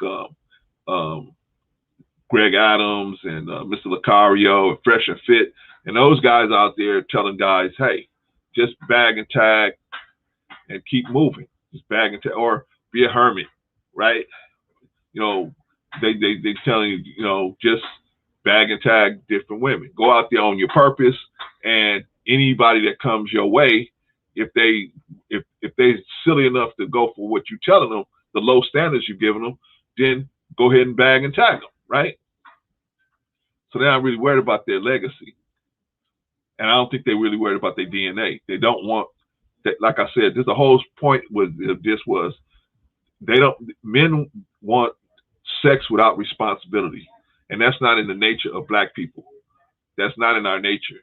Greg Adams and Mr. Lucario and Fresh and Fit. And those guys out there telling guys, hey, just bag and tag and keep moving. Just bag and tag, or be a hermit, right? They telling you, just bag and tag different women. Go out there on your purpose, and anybody that comes your way, if they're silly enough to go for what you're telling them, the low standards you're giving them, then go ahead and bag and tag them, right? So they're not really worried about their legacy. And I don't think they're really worried about their DNA. They don't want that. Like I said, the whole point with this was men want sex without responsibility. And that's not in the nature of black people. That's not in our nature.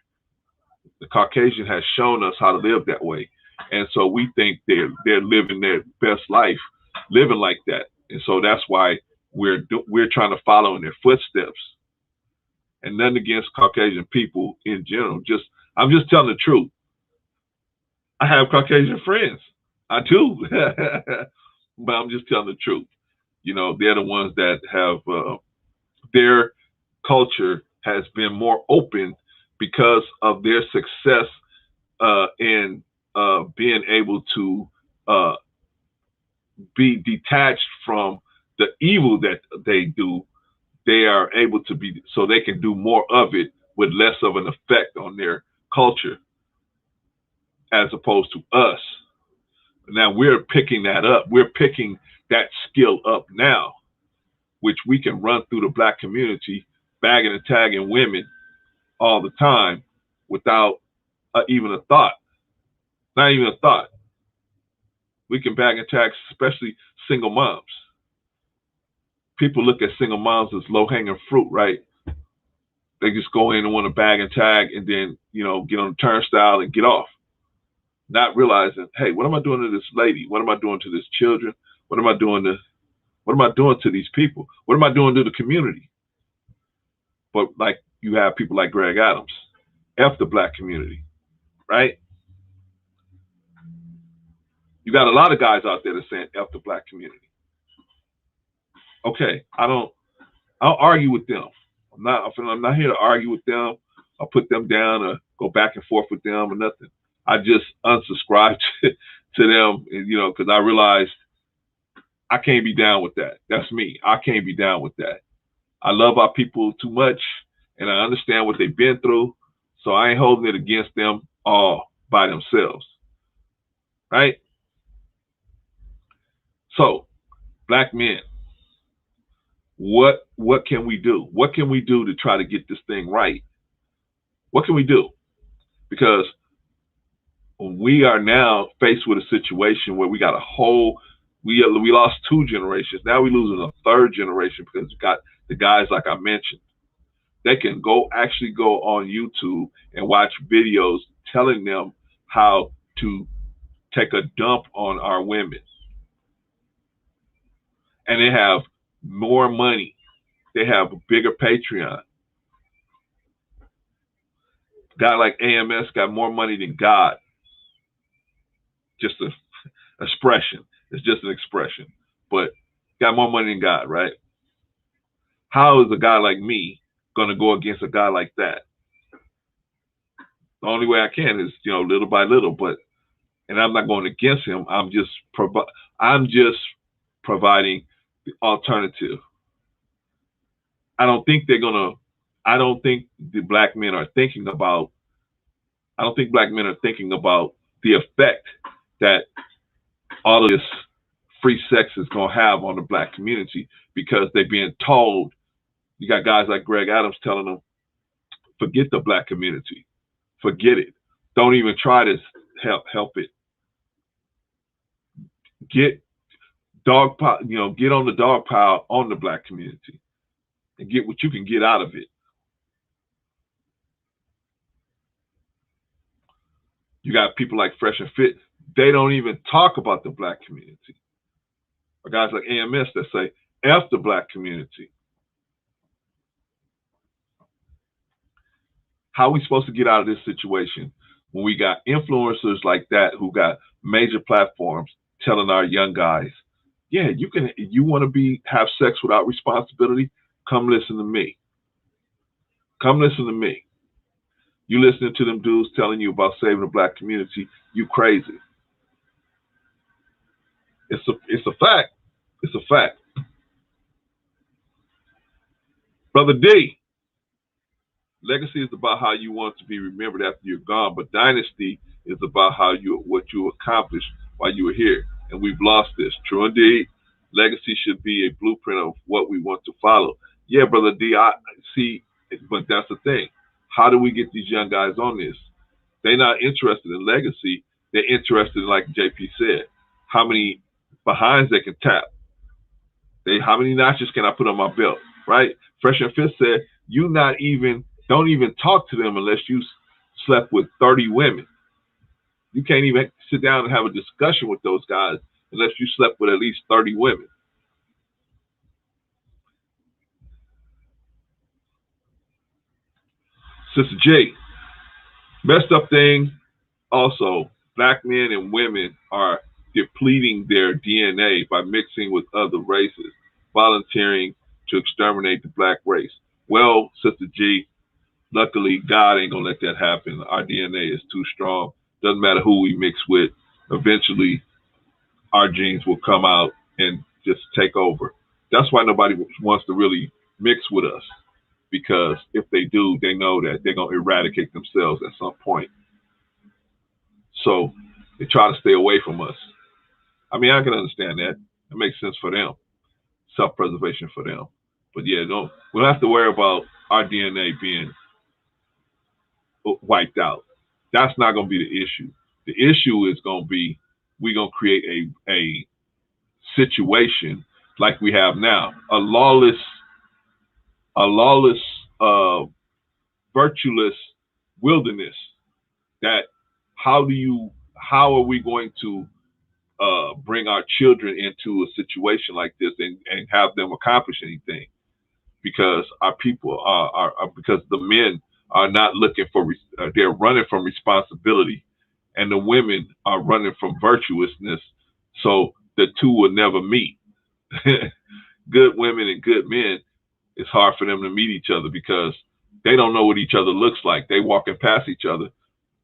The Caucasian has shown us how to live that way. And so we think they're living their best life, living like that. And so that's why we're trying to follow in their footsteps. And nothing against Caucasian people in general. I'm just telling the truth. I have Caucasian friends. I do. But I'm just telling the truth. They're the ones that have their culture has been more open because of their success in being able to be detached from the evil that they do. They are able to be, so they can do more of it with less of an effect on their culture, as opposed to us. Now we're picking that up. We're picking that skill up now, which we can run through the black community, bagging and tagging women all the time without even a thought. Not even a thought. We can bag and tag, especially single moms. People look at single moms as low-hanging fruit, right? They just go in and want to bag and tag and then, get on the turnstile and get off. Not realizing, hey, what am I doing to this lady? What am I doing to these children? What am I doing to these people? What am I doing to the community? But like, you have people like Greg Adams, F the black community, right? You got a lot of guys out there that saying F the black community. Okay, I'll argue with them. I'm not here to argue with them or put them down or go back and forth with them or nothing. I just unsubscribed to them, because I realized I can't be down with that. That's me. I can't be down with that. I love our people too much, and I understand what they've been through, so I ain't holding it against them all by themselves, right? So, black men, what can we do? What can we do to try to get this thing right? What can we do? Because we are now faced with a situation where we got we lost 2 generations. Now we're losing a 3rd generation because we got the guys like I mentioned. They can actually go on YouTube and watch videos telling them how to take a dump on our women. And they have more money. They have a bigger Patreon. A guy like AMS got more money than God. Just an expression. It's just an expression. But got more money than God, right? How is a guy like me going to go against a guy like that? The only way I can is, little by little. And I'm not going against him. I'm just providing the alternative. I don't think the black men are thinking about the effect that all of this free sex is going to have on the black community, because they're being told. You got guys like Greg Adams telling them, forget the black community. Forget it. Don't even try to help it. Get on the dog pile on the black community and get what you can get out of it. You got people like Fresh and Fit. They don't even talk about the black community. Or guys like AMS that say, F the black community. How are we supposed to get out of this situation when we got influencers like that who got major platforms telling our young guys, yeah, you want to have sex without responsibility? Come listen to me. Come listen to me. You listening to them dudes telling you about saving the black community, you crazy. It's a fact. It's a fact. Brother D, legacy is about how you want to be remembered after you're gone, but dynasty is about what you accomplished while you were here. And we've lost this. True indeed. Legacy should be a blueprint of what we want to follow. Yeah, Brother D, I see, but that's the thing. How do we get these young guys on this? They're not interested in legacy. They're interested in, like JP said, how many behinds they can tap. How many notches can I put on my belt, right? Fresh and Fit said, don't even talk to them unless you slept with 30 women. You can't even sit down and have a discussion with those guys unless you slept with at least 30 women. Sister J, messed up thing also, black men and women are depleting their DNA by mixing with other races, volunteering to exterminate the black race. Well, Sister G, luckily, God ain't going to let that happen. Our DNA is too strong. Doesn't matter who we mix with. Eventually, our genes will come out and just take over. That's why nobody wants to really mix with us, because if they do, they know that they're going to eradicate themselves at some point. So they try to stay away from us. I mean, I can understand that. It makes sense for them. Self-preservation for them. But yeah, no, we don't have to worry about our DNA being wiped out. That's not going to be the issue. The issue is going to be, we're going to create a situation like we have now, a lawless, virtueless wilderness. That how are we going to bring our children into a situation like this and have them accomplish anything? Because our people because the men are not looking for, they're running from responsibility, and the women are running from virtuousness, so the two will never meet. Good women and good men, it's hard for them to meet each other because they don't know what each other looks like. They walking past each other,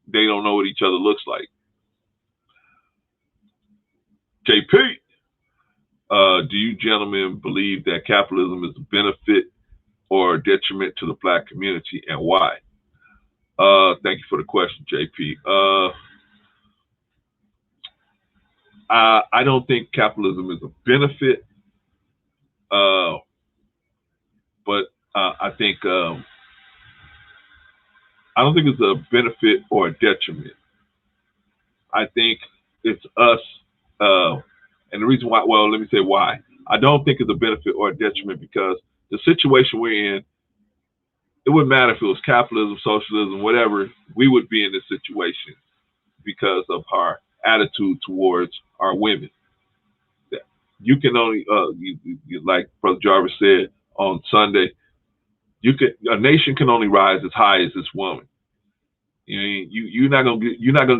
they don't know what each other looks like. JP, do you gentlemen believe that capitalism is a benefit or a detriment to the black community, and why? Thank you for the question, JP. I don't think capitalism is a benefit, but I don't think it's a benefit or a detriment. I think it's us, and the reason why. Well, let me say why. I don't think it's a benefit or a detriment because the situation we're in, it wouldn't matter if it was capitalism, socialism, whatever. We would be in this situation because of our attitude towards our women. You can only, like Brother Jarvis said on Sunday, a nation can only rise as high as this woman. You're not gonna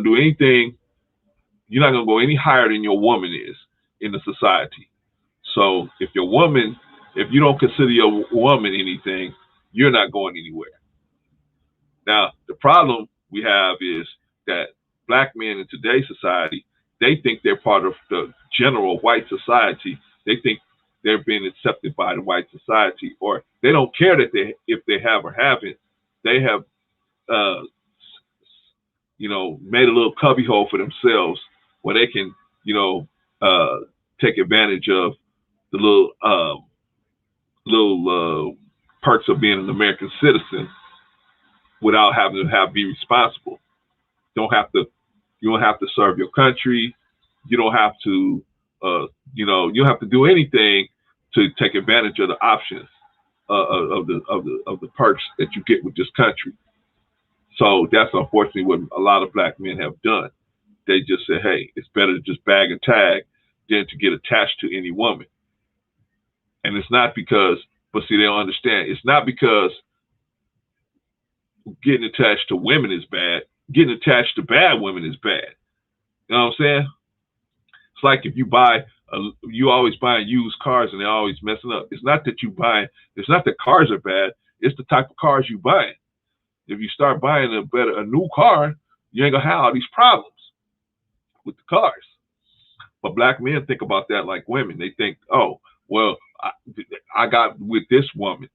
do anything. You're not gonna go any higher than your woman is in the society. So if you don't consider your woman anything, you're not going anywhere. Now the problem we have is that black men in today's society, they think they're part of the general white society. They think they're being accepted by the white society, or they don't care that if they have or haven't. They have, made a little cubbyhole for themselves where they can, take advantage of the little perks of being an American citizen without having to be responsible. You don't have to serve your country. You don't have to, you don't have to do anything to take advantage of the options of the perks that you get with this country. So that's unfortunately what a lot of black men have done. They just say, hey, it's better to just bag and tag than to get attached to any woman. And it's not because, but see, they don't understand. It's not because getting attached to women is bad. Getting attached to bad women is bad. You know what I'm saying? It's like if you always buying used cars and they're always messing up. It's not that it's not that cars are bad. It's the type of cars you buying. If you start buying a new car, you ain't gonna have all these problems with the cars. But black men think about that like women. They think, oh, well, I got with this woman,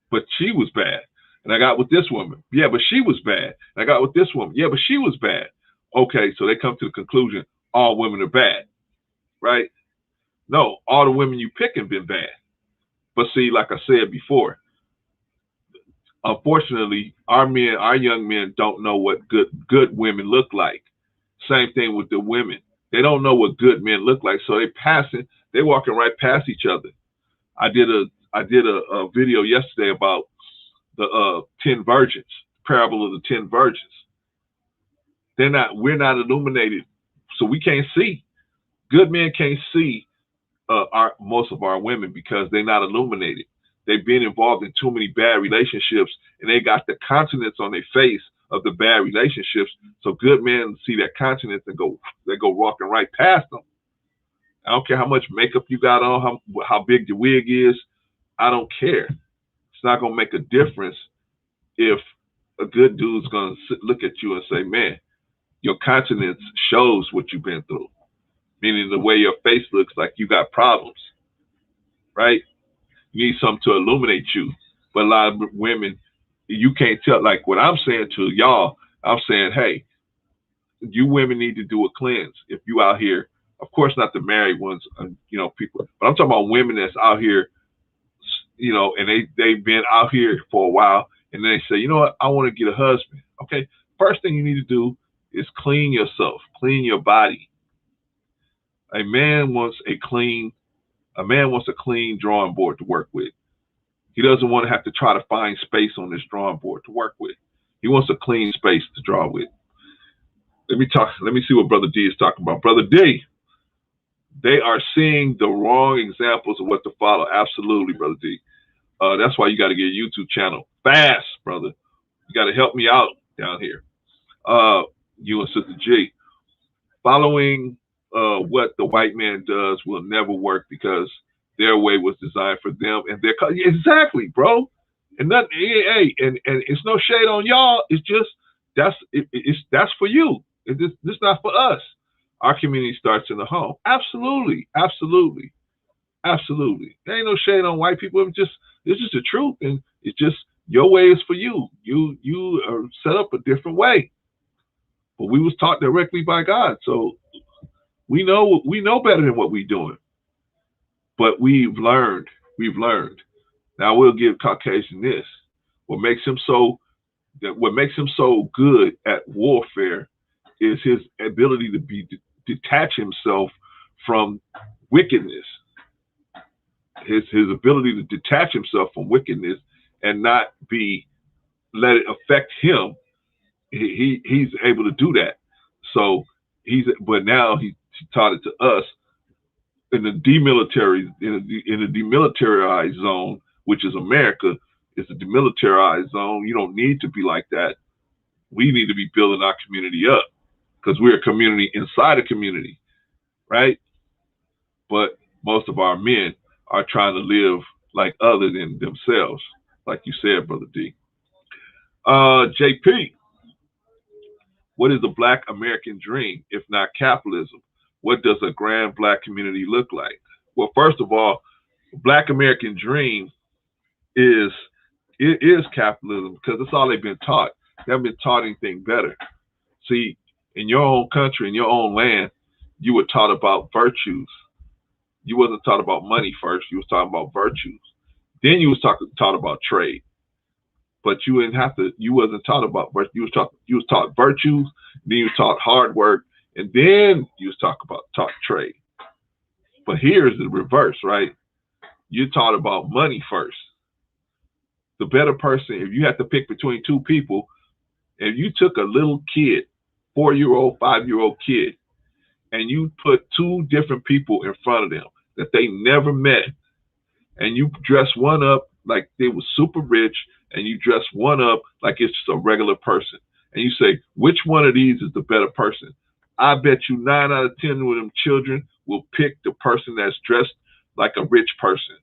but she was bad. And I got with this woman. Yeah, but she was bad. And I got with this woman. Yeah, but she was bad. Okay, so they come to the conclusion, all women are bad, right? No, all the women you pick have been bad. But see, like I said before, unfortunately, our young men don't know what good women look like. Same thing with the women. They don't know what good men look like, so they walking right past each other. I did a video yesterday about the 10 virgins, parable of the 10 virgins. We're not illuminated, so we can't see. Good men can't see most of our women because they're not illuminated. They've been involved in too many bad relationships, and they got the continents on their face of the bad relationships. So good men see that continent and they go walking right past them. I don't care how much makeup you got on, how big the wig is. I don't care. It's not gonna make a difference if a good dude's gonna look at you and say, "Man, your countenance shows what you've been through," meaning the way your face looks like you got problems, right? You need something to illuminate you. But a lot of women, you can't tell. Like what I'm saying to y'all, I'm saying, hey, you women need to do a cleanse. If you out here, of course, not the married ones, people, but I'm talking about women that's out here, and they've been out here for a while, and then they say, you know what, I want to get a husband. Okay, first thing you need to do is clean yourself, clean your body. A man wants a clean drawing board to work with. He doesn't want to have to try to find space on this drawing board to work with. He wants a clean space to draw with. Let me see what Brother D is talking about. Brother D, they are seeing the wrong examples of what to follow. Absolutely, Brother D. That's why you got to get a YouTube channel fast, brother. You got to help me out down here. You and Sister G. Following what the white man does will never work because their way was designed for them and their exactly, bro. And nothing, hey, and it's no shade on y'all. It's just that's for you. This not for us. Our community starts in the home. Absolutely, absolutely, absolutely. There ain't no shade on white people. It's just the truth, and it's just your way is for you. You are set up a different way. But we was taught directly by God, so we know better than what we're doing. But we've learned. We've learned. Now we'll give Caucasian this. What makes him so good at warfare is his ability to detach himself from wickedness. His ability to detach himself from wickedness and not let it affect him. He's able to do that. So but now he taught it to us in the demilitarized zone, which is America. It's a demilitarized zone. You don't need to be like that. We need to be building our community up because we're a community inside a community, right? But most of our men are trying to live like other than themselves, like you said, Brother D. JP, what is the Black American dream, if not capitalism? What does a grand Black community look like? Well, first of all, Black American dream is capitalism because that's all they've been taught. They haven't been taught anything better. See, in your own country, in your own land, you were taught about virtues. You wasn't taught about money first. You was taught about virtues. Then you was taught about trade. But you wasn't taught about virtues. You was taught virtues, then you was taught hard work, and then you was taught trade. But here's the reverse, right? You're taught about money first. The better person, if you had to pick between two people, if you took a little kid, 4-year-old, 5-year-old kid, and you put two different people in front of them that they never met, and you dress one up like they were super rich, and you dress one up like it's just a regular person, and you say, which one of these is the better person? I bet you 9 out of 10 of them children will pick the person that's dressed like a rich person.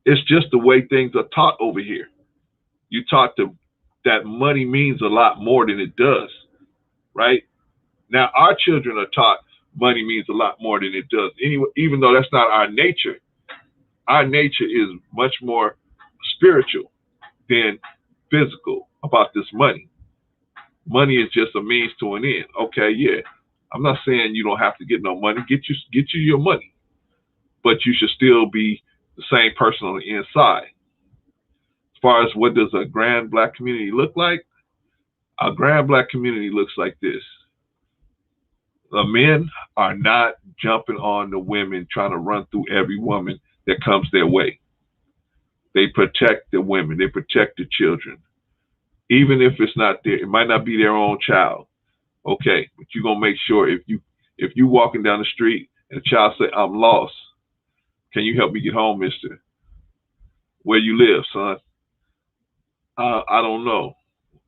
It's just the way things are taught over here. You taught that money means a lot more than it does, right? Now, our children are taught money means a lot more than it does, anyway, even though that's not our nature. Our nature is much more spiritual than physical about this money. Money is just a means to an end. Okay, yeah. I'm not saying you don't have to get no money. Get you your money. But you should still be the same person on the inside. As far as what does a grand Black community look like? A grand Black community looks like this. The men are not jumping on the women, trying to run through every woman that comes their way. They protect the women. They protect the children. Even if it's not there, it might not be their own child. Okay, but you're gonna make sure if you walking down the street and a child say, "I'm lost. Can you help me get home, mister? Where you live, son?" I don't know.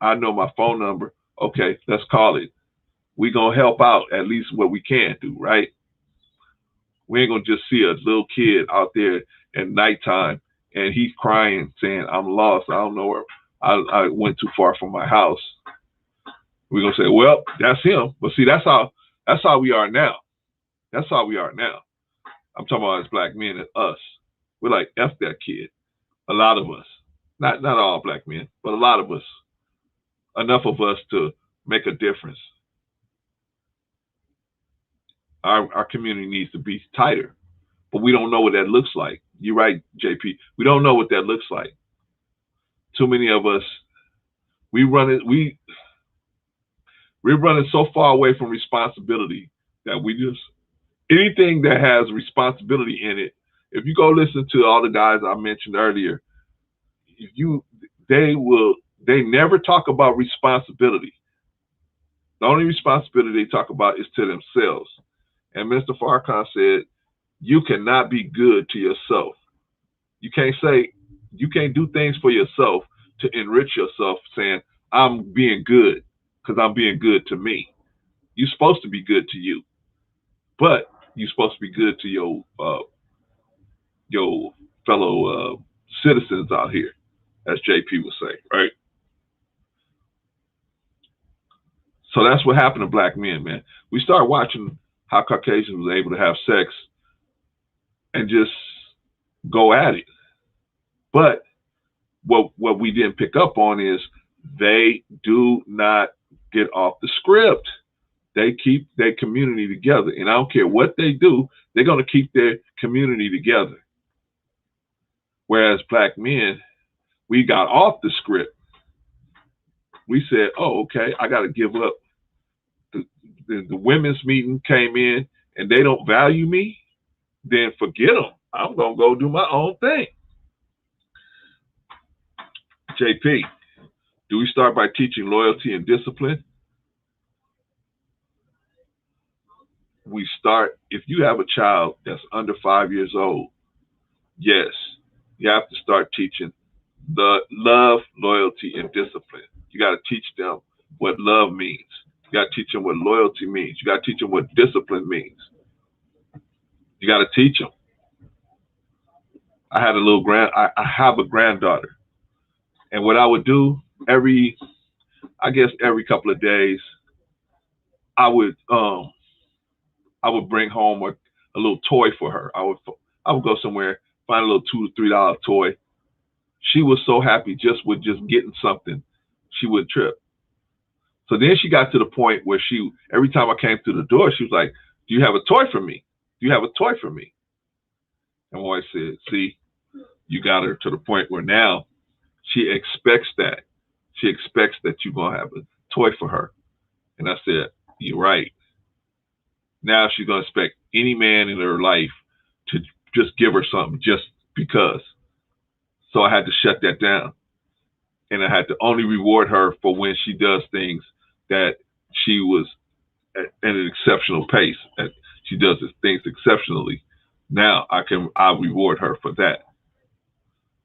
I know my phone number. Okay, let's call it. We gonna help out at least what we can do, right? We ain't gonna just see a little kid out there at nighttime and he's crying, saying, "I'm lost. I don't know where. I went too far from my house." We're gonna say, "Well, that's him." But see, that's how we are now. That's how we are now. I'm talking about as Black men and us. We're like, F that kid. A lot of us. Not all Black men, but a lot of us. Enough of us to make a difference. Our community needs to be tighter, but we don't know what that looks like. You're right, JP. We don't know what that looks like. Too many of us, we're running so far away from responsibility that we just, anything that has responsibility in it, if you go listen to all the guys I mentioned earlier, they never talk about responsibility. The only responsibility they talk about is to themselves. And Mr. Farrakhan said, you cannot be good to yourself. You can't do things for yourself to enrich yourself saying, I'm being good because I'm being good to me. You're supposed to be good to you, but you're supposed to be good to your fellow citizens out here, as JP would say, right? So that's what happened to black men, man. We started watching how Caucasians was able to have sex and just go at it. But what we didn't pick up on is they do not get off the script. They keep their community together. And I don't care what they do, they're going to keep their community together. Whereas black men, we got off the script. We said, oh, okay, I got to give up. The women's meeting came in and they don't value me, then forget them. I'm going to go do my own thing. JP, do we start by teaching loyalty and discipline? We start, if you have a child that's under 5 years old, yes, you have to start teaching the love, loyalty, and discipline. You got to teach them what love means. You got to teach them what loyalty means. You got to teach them what discipline means. You got to teach them. I have a granddaughter, and what I would do every couple of days, I would bring home a little toy for her. I would go somewhere, find a little $2 to $3 toy. She was so happy just getting something, she would trip. So then she got to the point where every time I came through the door, she was like, "Do you have a toy for me? Do you have a toy for me?" And my wife said, "See, you got her to the point where now she expects that. She expects that you're going to have a toy for her." And I said, "You're right." Now she's going to expect any man in her life to just give her something just because. So I had to shut that down. And I had to only reward her for when she does things that she was at an exceptional pace, that she does things exceptionally. Now I reward her for that.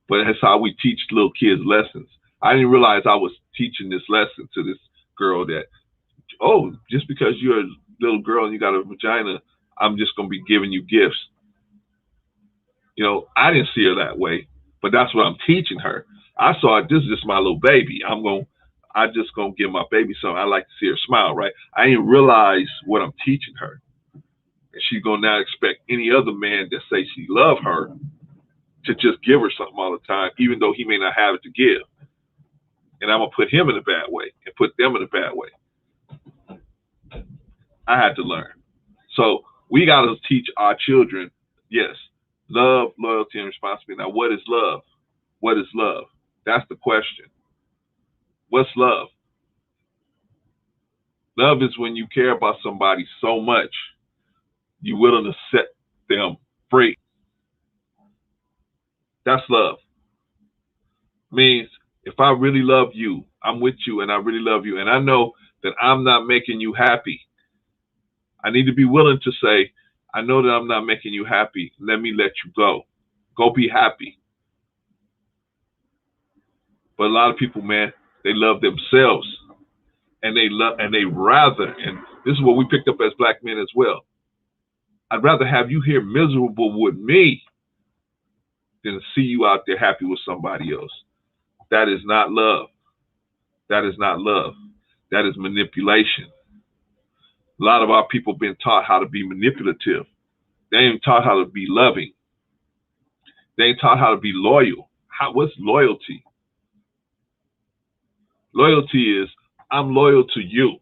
But that's how we teach little kids lessons. I didn't realize I was teaching this lesson to this girl that, oh, just because you're a little girl and you got a vagina, I'm just going to be giving you gifts. You know, I didn't see her that way, but that's what I'm teaching her. I saw it, this is just my little baby. I just gonna give my baby something. I like to see her smile, right? I didn't realize what I'm teaching her. And she's gonna now expect any other man that say she love her to just give her something all the time, even though he may not have it to give. And I'm gonna put him in a bad way and put them in a bad way. I had to learn. So we gotta teach our children, yes, love, loyalty, and responsibility. Now, what is love? What is love? That's the question. What's love? Love is when you care about somebody so much, you're willing to set them free. That's love. Means if I really love you, I'm with you and I really love you, and I know that I'm not making you happy, I need to be willing to say, I know that I'm not making you happy. Let me let you go. Go be happy. But a lot of people, man, they love themselves, and they rather, and this is what we picked up as black men as well. I'd rather have you here miserable with me than see you out there happy with somebody else. That is not love. That is not love. That is manipulation. A lot of our people have been taught how to be manipulative. They ain't taught how to be loving. They ain't taught how to be loyal. What's loyalty? Loyalty is, I'm loyal to you.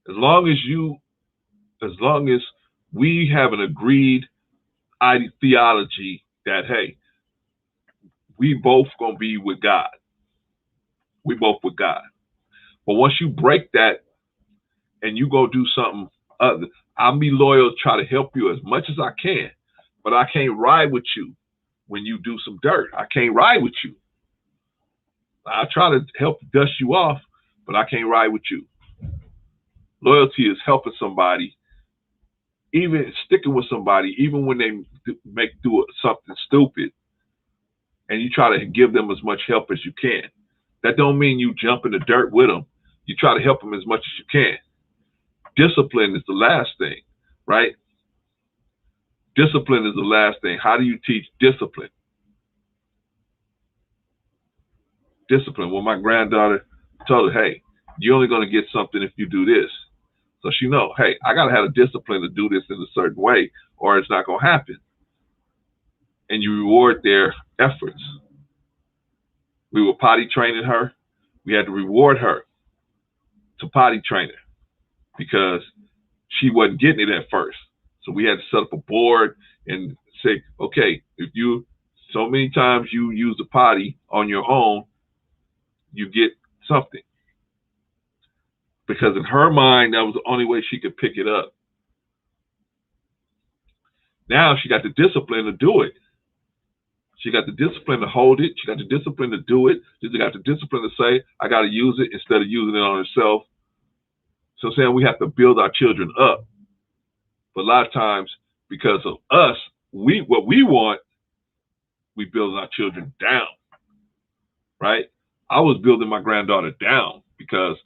As long as we have an agreed theology that, hey, we both gonna be with God. We both with God. But once you break that and you go do something other, I'll be loyal, try to help you as much as I can. But I can't ride with you when you do some dirt. I can't ride with you. I try to help dust you off, but I can't ride with you. Loyalty is helping somebody, even sticking with somebody, even when they do something stupid, and you try to give them as much help as you can. That don't mean you jump in the dirt with them. You try to help them as much as you can. Discipline is the last thing, right? Discipline is the last thing. How do you teach discipline? Discipline. Well, my granddaughter told her, hey, you're only going to get something if you do this. So she know, hey, I got to have a discipline to do this in a certain way or it's not going to happen. And you reward their efforts. We were potty training her. We had to reward her to potty train her because she wasn't getting it at first. So we had to set up a board and say, okay, if you so many times you use the potty on your own, you get something. Because in her mind, that was the only way she could pick it up. Now she got the discipline to do it. She got the discipline to hold it. She got the discipline to do it. She got the discipline to say, I got to use it instead of using it on herself. So I'm saying we have to build our children up. But a lot of times, because of us, what we want, we build our children down, right? I was building my granddaughter down because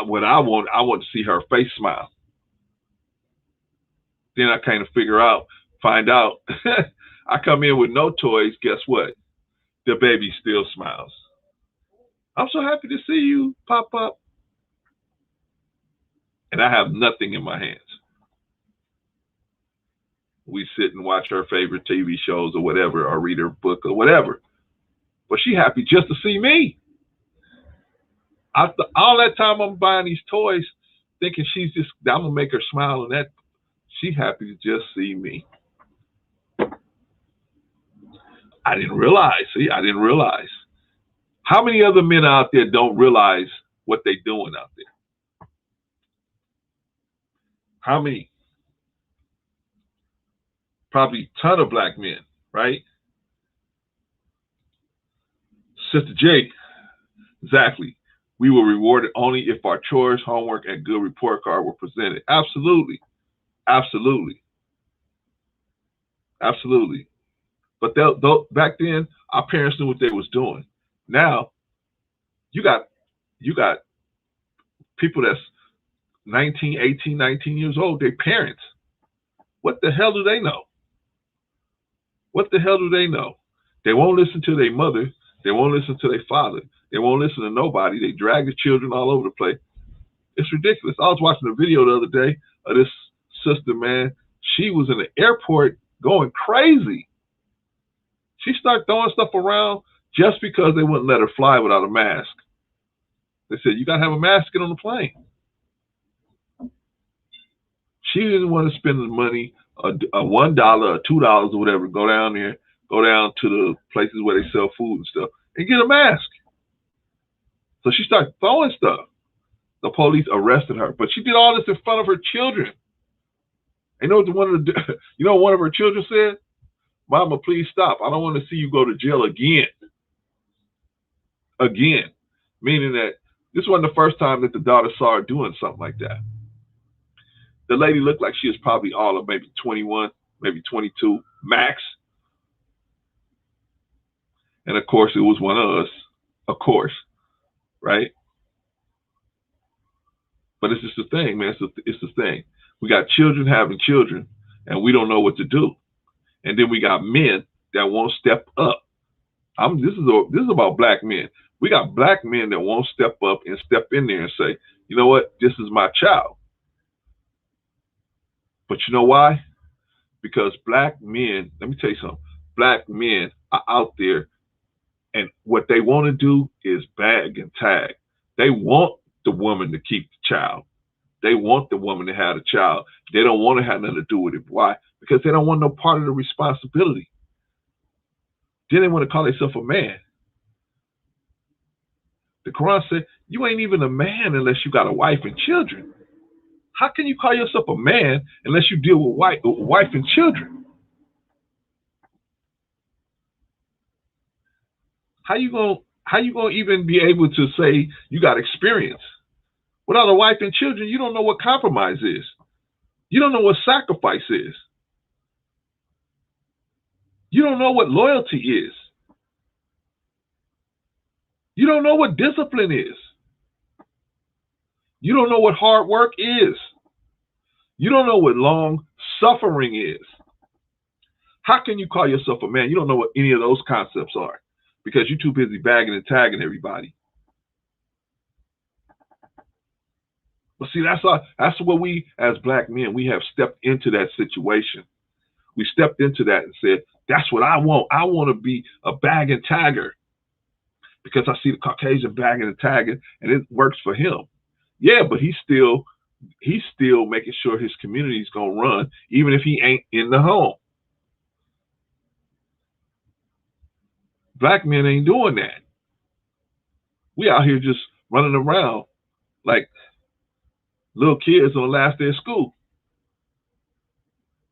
what I want to see her face smile. Then I kind of find out, I come in with no toys, guess what? The baby still smiles. I'm so happy to see you, pop up. And I have nothing in my hands. We sit and watch her favorite TV shows or whatever, or read her book or whatever. But she happy just to see me. All that time I'm buying these toys, thinking I'm gonna make her smile, and that she happy to just see me. I didn't realize. How many other men out there don't realize what they're doing out there? How many? Probably a ton of black men, right? Sister J, exactly. We were rewarded only if our chores, homework, and good report card were presented. Absolutely. Absolutely. Absolutely. But back then, our parents knew what they was doing. Now, you got people that's 19, 18, 19 years old, they're parents. What the hell do they know? What the hell do they know? They won't listen to their mother. They won't listen to their father. They won't listen to nobody. They drag the children all over the place. It's ridiculous. I was watching a video the other day of this sister, man. She was in the airport going crazy. She started throwing stuff around just because they wouldn't let her fly without a mask. They said, you got to have a mask to get on the plane. She didn't want to spend the money, $1 or $2 or whatever, go down there, go down to the places where they sell food and stuff, and get a mask. So she started throwing stuff. The police arrested her, but she did all this in front of her children. And you know what one of her children said? Mama, please stop. I don't want to see you go to jail again. Again. Meaning that this wasn't the first time that the daughter saw her doing something like that. The lady looked like she was probably all of maybe 21, maybe 22, max. And of course, it was one of us, of course, right? But it's just the thing, man. It's the thing. We got children having children, and we don't know what to do. And then we got men that won't step up. This is about black men. We got black men that won't step up and step in there and say, you know what, this is my child. But you know why? Because black men, let me tell you something, black men are out there, and what they want to do is bag and tag. They want the woman to keep the child. They want the woman to have a child. They don't want to have nothing to do with it. Why? Because they don't want no part of the responsibility. Then they want to call themselves a man. The Quran said, you ain't even a man unless you got a wife and children. How can you call yourself a man unless you deal with wife and children? How you gonna even be able to say you got experience? Without a wife and children, you don't know what compromise is. You don't know what sacrifice is. You don't know what loyalty is. You don't know what discipline is. You don't know what hard work is. You don't know what long suffering is. How can you call yourself a man? You don't know what any of those concepts are because you're too busy bagging and tagging everybody. But see, that's what we as black men, we have stepped into that situation. We stepped into that and said, that's what I want. I want to be a bag and tagger because I see the Caucasian bagging and tagging and it works for him. Yeah, but he's still making sure his community is going to run even if he ain't in the home. Black men ain't doing that. We out here just running around like little kids on the last day of school.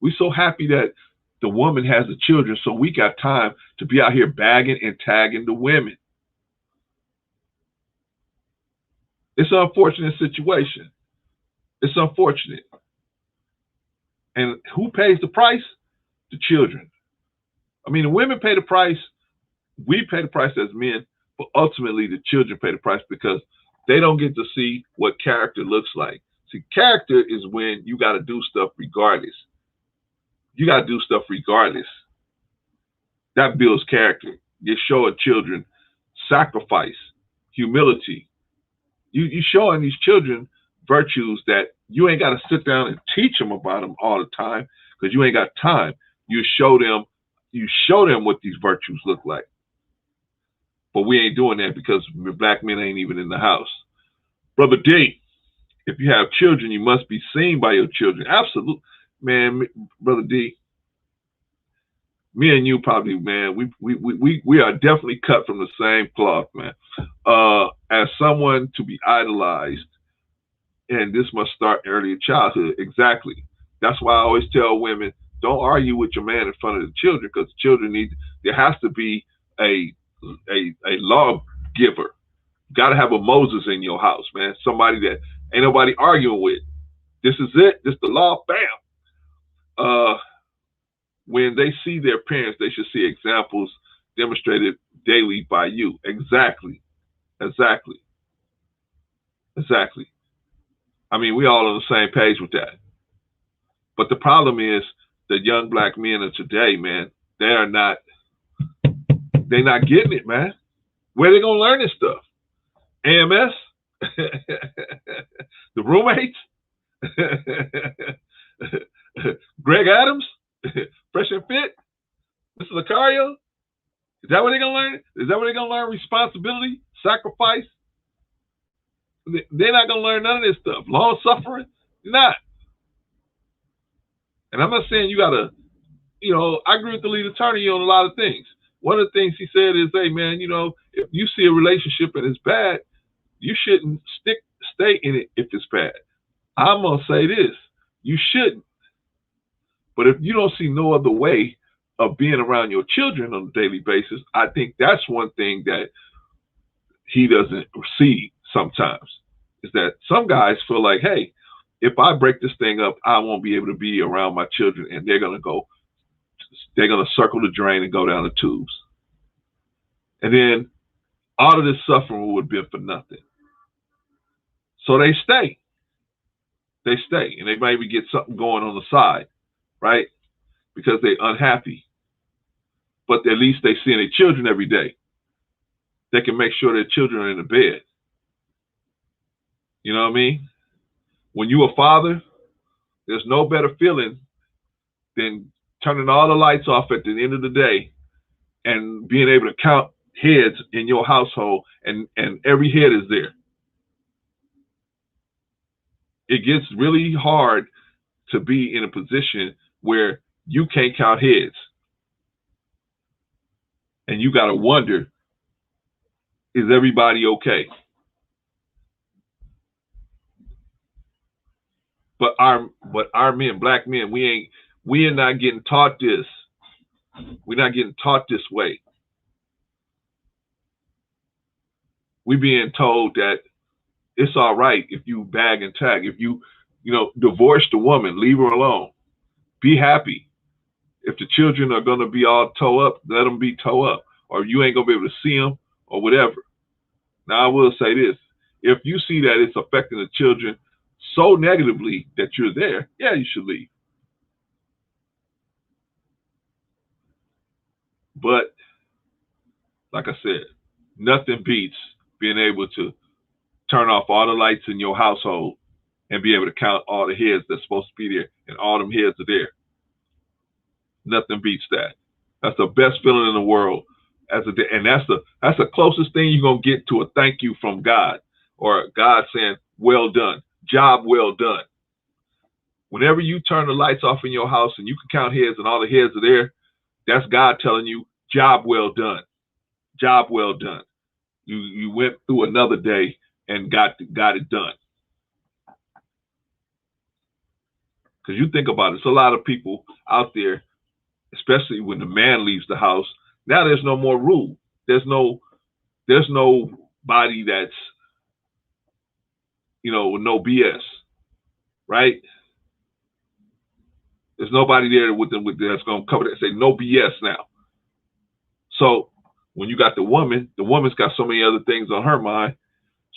We so happy that the woman has the children, so we got time to be out here bagging and tagging the women. It's an unfortunate situation. It's unfortunate. And who pays the price? The children. I mean, the women pay the price. We pay the price as men, but ultimately the children pay the price because they don't get to see what character looks like. See, character is when you got to do stuff regardless. You got to do stuff regardless. That builds character. You're showing children sacrifice, humility. You showing these children virtues that you ain't got to sit down and teach them about them all the time because you ain't got time. You show them what these virtues look like. But we ain't doing that because black men ain't even in the house. Brother D, if you have children, you must be seen by your children. Absolutely. Man, Brother D, me and you probably, man, we are definitely cut from the same cloth, man. As someone to be idolized, and this must start early in childhood. Exactly. That's why I always tell women, don't argue with your man in front of the children because the children there has to be a lawgiver. Got to have a Moses in your house, man. Somebody that ain't nobody arguing with. This is it. This is the law. Bam. When they see their parents, they should see examples demonstrated daily by you. Exactly. I mean, we all on the same page with that. But the problem is the young black men of today, man, they're not getting it, man. Where are they going to learn this stuff? AMS? The roommates? Greg Adams? Fresh and Fit? Mr. Lucario? Is that what they're going to learn? Is that what they're going to learn? Responsibility? Sacrifice? They're not going to learn none of this stuff. Long suffering? Not. And I'm not saying you got to, I agree with the lead attorney on a lot of things. One of the things he said is, hey, man, if you see a relationship and it's bad, you shouldn't stay in it if it's bad. I'm going to say this. You shouldn't. But if you don't see no other way of being around your children on a daily basis, I think that's one thing that he doesn't see sometimes, is that some guys feel like, hey, if I break this thing up, I won't be able to be around my children and they're going to circle the drain and go down the tubes. And then all of this suffering would have been for nothing. So they stay. And they maybe get something going on the side, right? Because they're unhappy. But at least they see their children every day. They can make sure their children are in the bed. You know what I mean? When you're a father, there's no better feeling than turning all the lights off at the end of the day and being able to count heads in your household, and every head is there. It gets really hard to be in a position where you can't count heads. And you got to wonder, is everybody okay? But our men, black men, we are not getting taught this. We're not getting taught this way. We're being told that it's all right if you bag and tag. If you divorce the woman, leave her alone. Be happy. If the children are going to be all toe up, let them be toe up. Or you ain't going to be able to see them or whatever. Now, I will say this. If you see that it's affecting the children so negatively that you're there, yeah, you should leave. But like I said, nothing beats being able to turn off all the lights in your household and be able to count all the heads that's supposed to be there, and all them heads are there. Nothing beats that. That's the best feeling in the world. And that's the closest thing you're gonna get to a thank you from God, or God saying, "Well done, job well done." Whenever you turn the lights off in your house and you can count heads and all the heads are there, that's God telling you, "Job well done, job well done." You went through another day and got it done. Because you think about it, it's a lot of people out there, especially when the man leaves the house. Now there's no more rule. There's nobody that's, with no BS, right? There's nobody there with that's gonna cover that and say no BS now. So when you got the woman's got so many other things on her mind.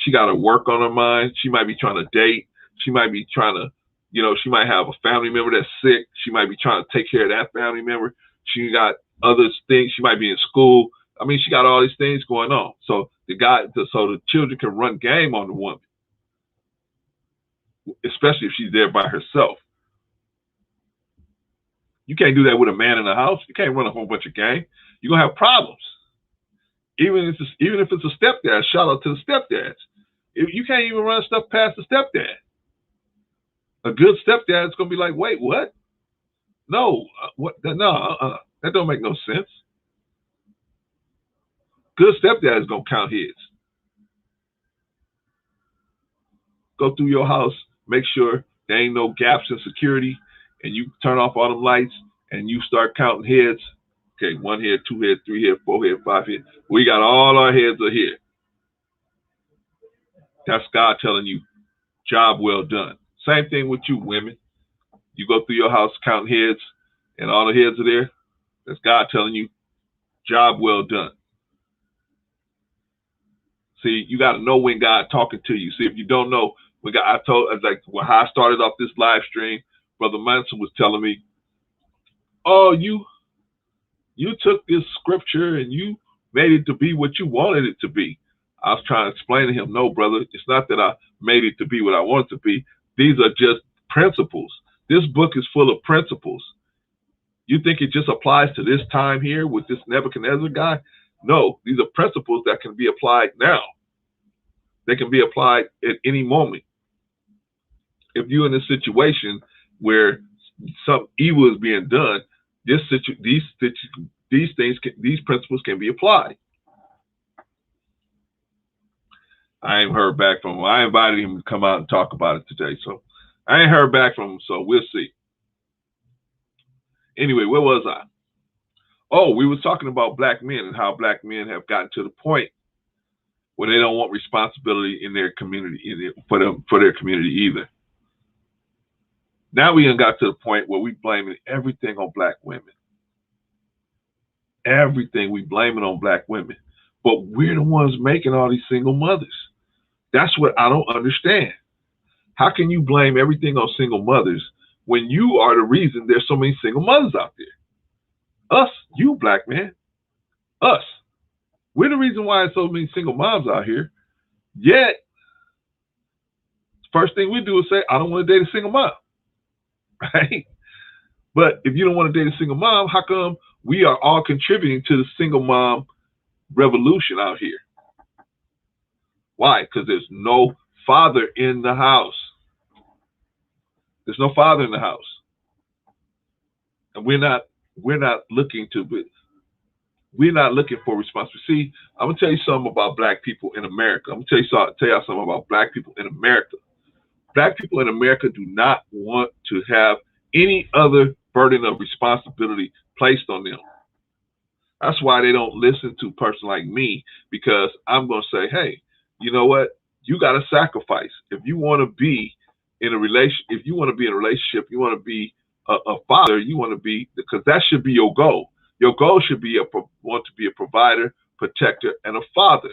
She got to work on her mind. She might be trying to date. She might be trying to, she might have a family member that's sick. She might be trying to take care of that family member. She got other things. She might be in school. I mean, she got all these things going on. So the children can run game on the woman, especially if she's there by herself. You can't do that with a man in the house. You can't run a whole bunch of game. You're gonna have problems. Even if it's a stepdad, shout out to the stepdads. You can't even run stuff past the stepdad. A good stepdad is gonna be like, wait, what? No, that don't make no sense. Good stepdad is gonna count heads. Go through your house, make sure there ain't no gaps in security, and you turn off all them lights and you start counting heads. Okay, 1 head, 2 head, 3 head, 4 head, 5 head. We got all our heads are here. That's God telling you, job well done. Same thing with you, women. You go through your house counting heads, and all the heads are there. That's God telling you, job well done. See, you got to know when God talking to you. See, if you don't know, how I started off this live stream, Brother Manson was telling me, oh, you took this scripture and you made it to be what you wanted it to be. I was trying to explain to him, no, brother, it's not that I made it to be what I want it to be. These are just principles. This book is full of principles. You think it just applies to this time here with this Nebuchadnezzar guy? No, these are principles that can be applied now. They can be applied at any moment. If you're in a situation where some evil is being done, these principles can be applied. I ain't heard back from him. I invited him to come out and talk about it today, so I ain't heard back from him. So we'll see. Anyway, where was I? Oh, we were talking about black men and how black men have gotten to the point where they don't want responsibility in their community, for their community either. Now we done got to the point where we blaming everything on black women. Everything we blame it on black women. But we're the ones making all these single mothers. That's what I don't understand. How can you blame everything on single mothers when you are the reason there's so many single mothers out there? Us, you black man, us. We're the reason why there's so many single moms out here. Yet, first thing we do is say, I don't want to date a single mom. Right? But if you don't want to date a single mom, how come we are all contributing to the single mom revolution out here? Why? Because there's no father in the house. There's no father in the house. And we're not looking for responsibility. See, I'm gonna tell you something about black people in America. I'm gonna tell you something about black people in America. Black people in America do not want to have any other burden of responsibility placed on them. That's why they don't listen to a person like me, because I'm going to say, hey, you know what? You got to sacrifice. If you want to be in a relationship, you want to be a father, because that should be your goal. Your goal should be want to be a provider, protector, and a father.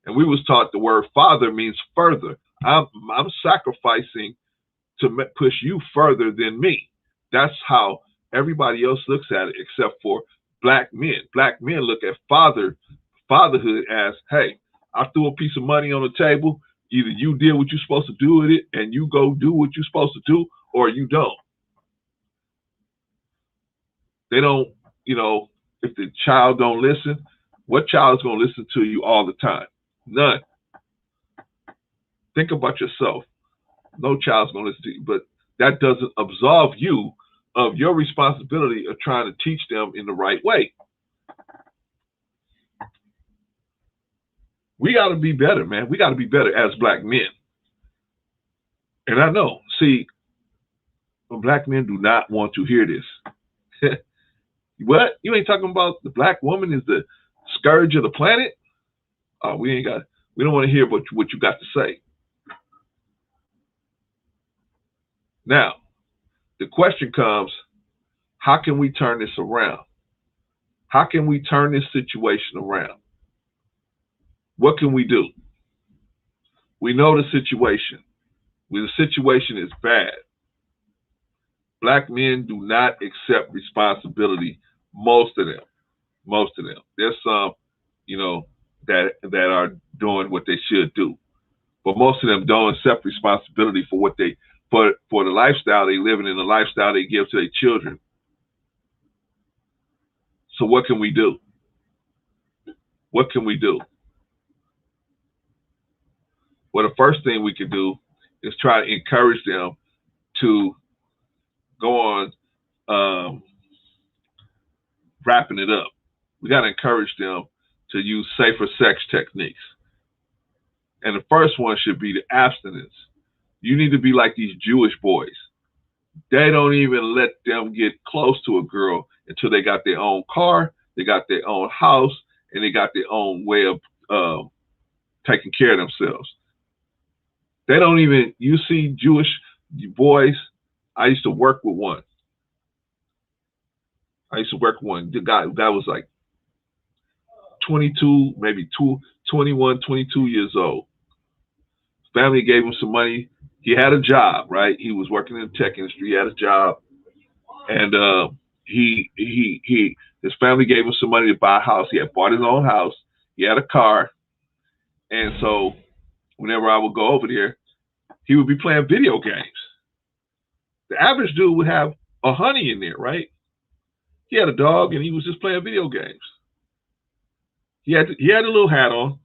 And we was taught the word father means further. I'm sacrificing to push you further than me. That's how everybody else looks at it, except for black men. Black men look at fatherhood as, hey, I threw a piece of money on the table. Either you did what you're supposed to do with it and you go do what you're supposed to do, or you don't. They don't, if the child don't listen, what child is going to listen to you all the time? None. Think about yourself. No child's going to listen to you, but that doesn't absolve you of your responsibility of trying to teach them in the right way. We got to be better, man. We got to be better as black men. And I know, see, black men do not want to hear this. What? You ain't talking about the black woman is the scourge of the planet? We don't want to hear what you got to say. Now, the question comes, how can we turn this around? How can we turn this situation around? What can we do? We know the situation. The situation is bad. Black men do not accept responsibility. Most of them. There's some, that are doing what they should do, but most of them don't accept responsibility for what for the lifestyle they live in and the lifestyle they give to their children. So what can we do? What can we do? Well, the first thing we can do is try to encourage them to go on wrapping it up. We got to encourage them to use safer sex techniques. And the first one should be the abstinence. You need to be like these Jewish boys. They don't even let them get close to a girl until they got their own car, they got their own house, and they got their own way of taking care of themselves. They don't even, you see Jewish boys, I used to work with one. The guy was like 22, maybe 21, 22 years old. Family gave him some money. He had a job, right? He was working in the tech industry. He had a job, and his family gave him some money to buy a house. He had bought his own house. He had a car, and so whenever I would go over there, he would be playing video games. The average dude would have a honey in there, right? He had a dog, and he was just playing video games. He had a little hat on,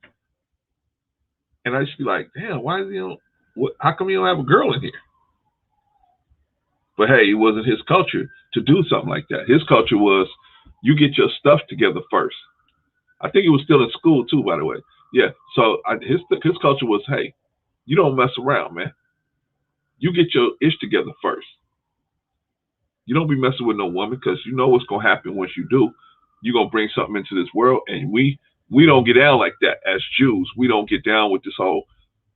and I used to be like, damn, why is how come you don't have a girl in here? But hey, it wasn't his culture to do something like that. His culture was, you get your stuff together first. I think he was still in school too, by the way. Yeah. So his culture was, hey, you don't mess around, man. You get your ish together first. You don't be messing with no woman, because you know what's gonna happen once you do. You're gonna bring something into this world, and we don't get down like that as Jews. We don't get down with this whole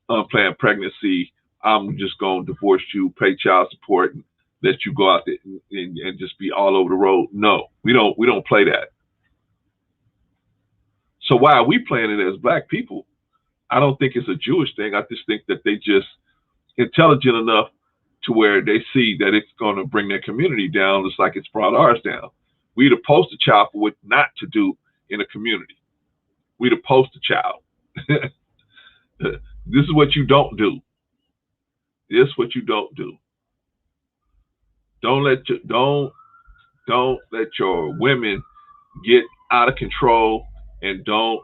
unplanned pregnancy. I'm just gonna divorce you, pay child support, and let you go out there and just be all over the road. No, we don't play that. So why are we playing it as black people? I don't think it's a Jewish thing. I just think that they just intelligent enough to where they see that it's going to bring their community down, just like it's brought ours down. We the poster child for what not to do in a community. We the poster child. This is what you don't do. This is what you don't do. Don't let your women get out of control, and don't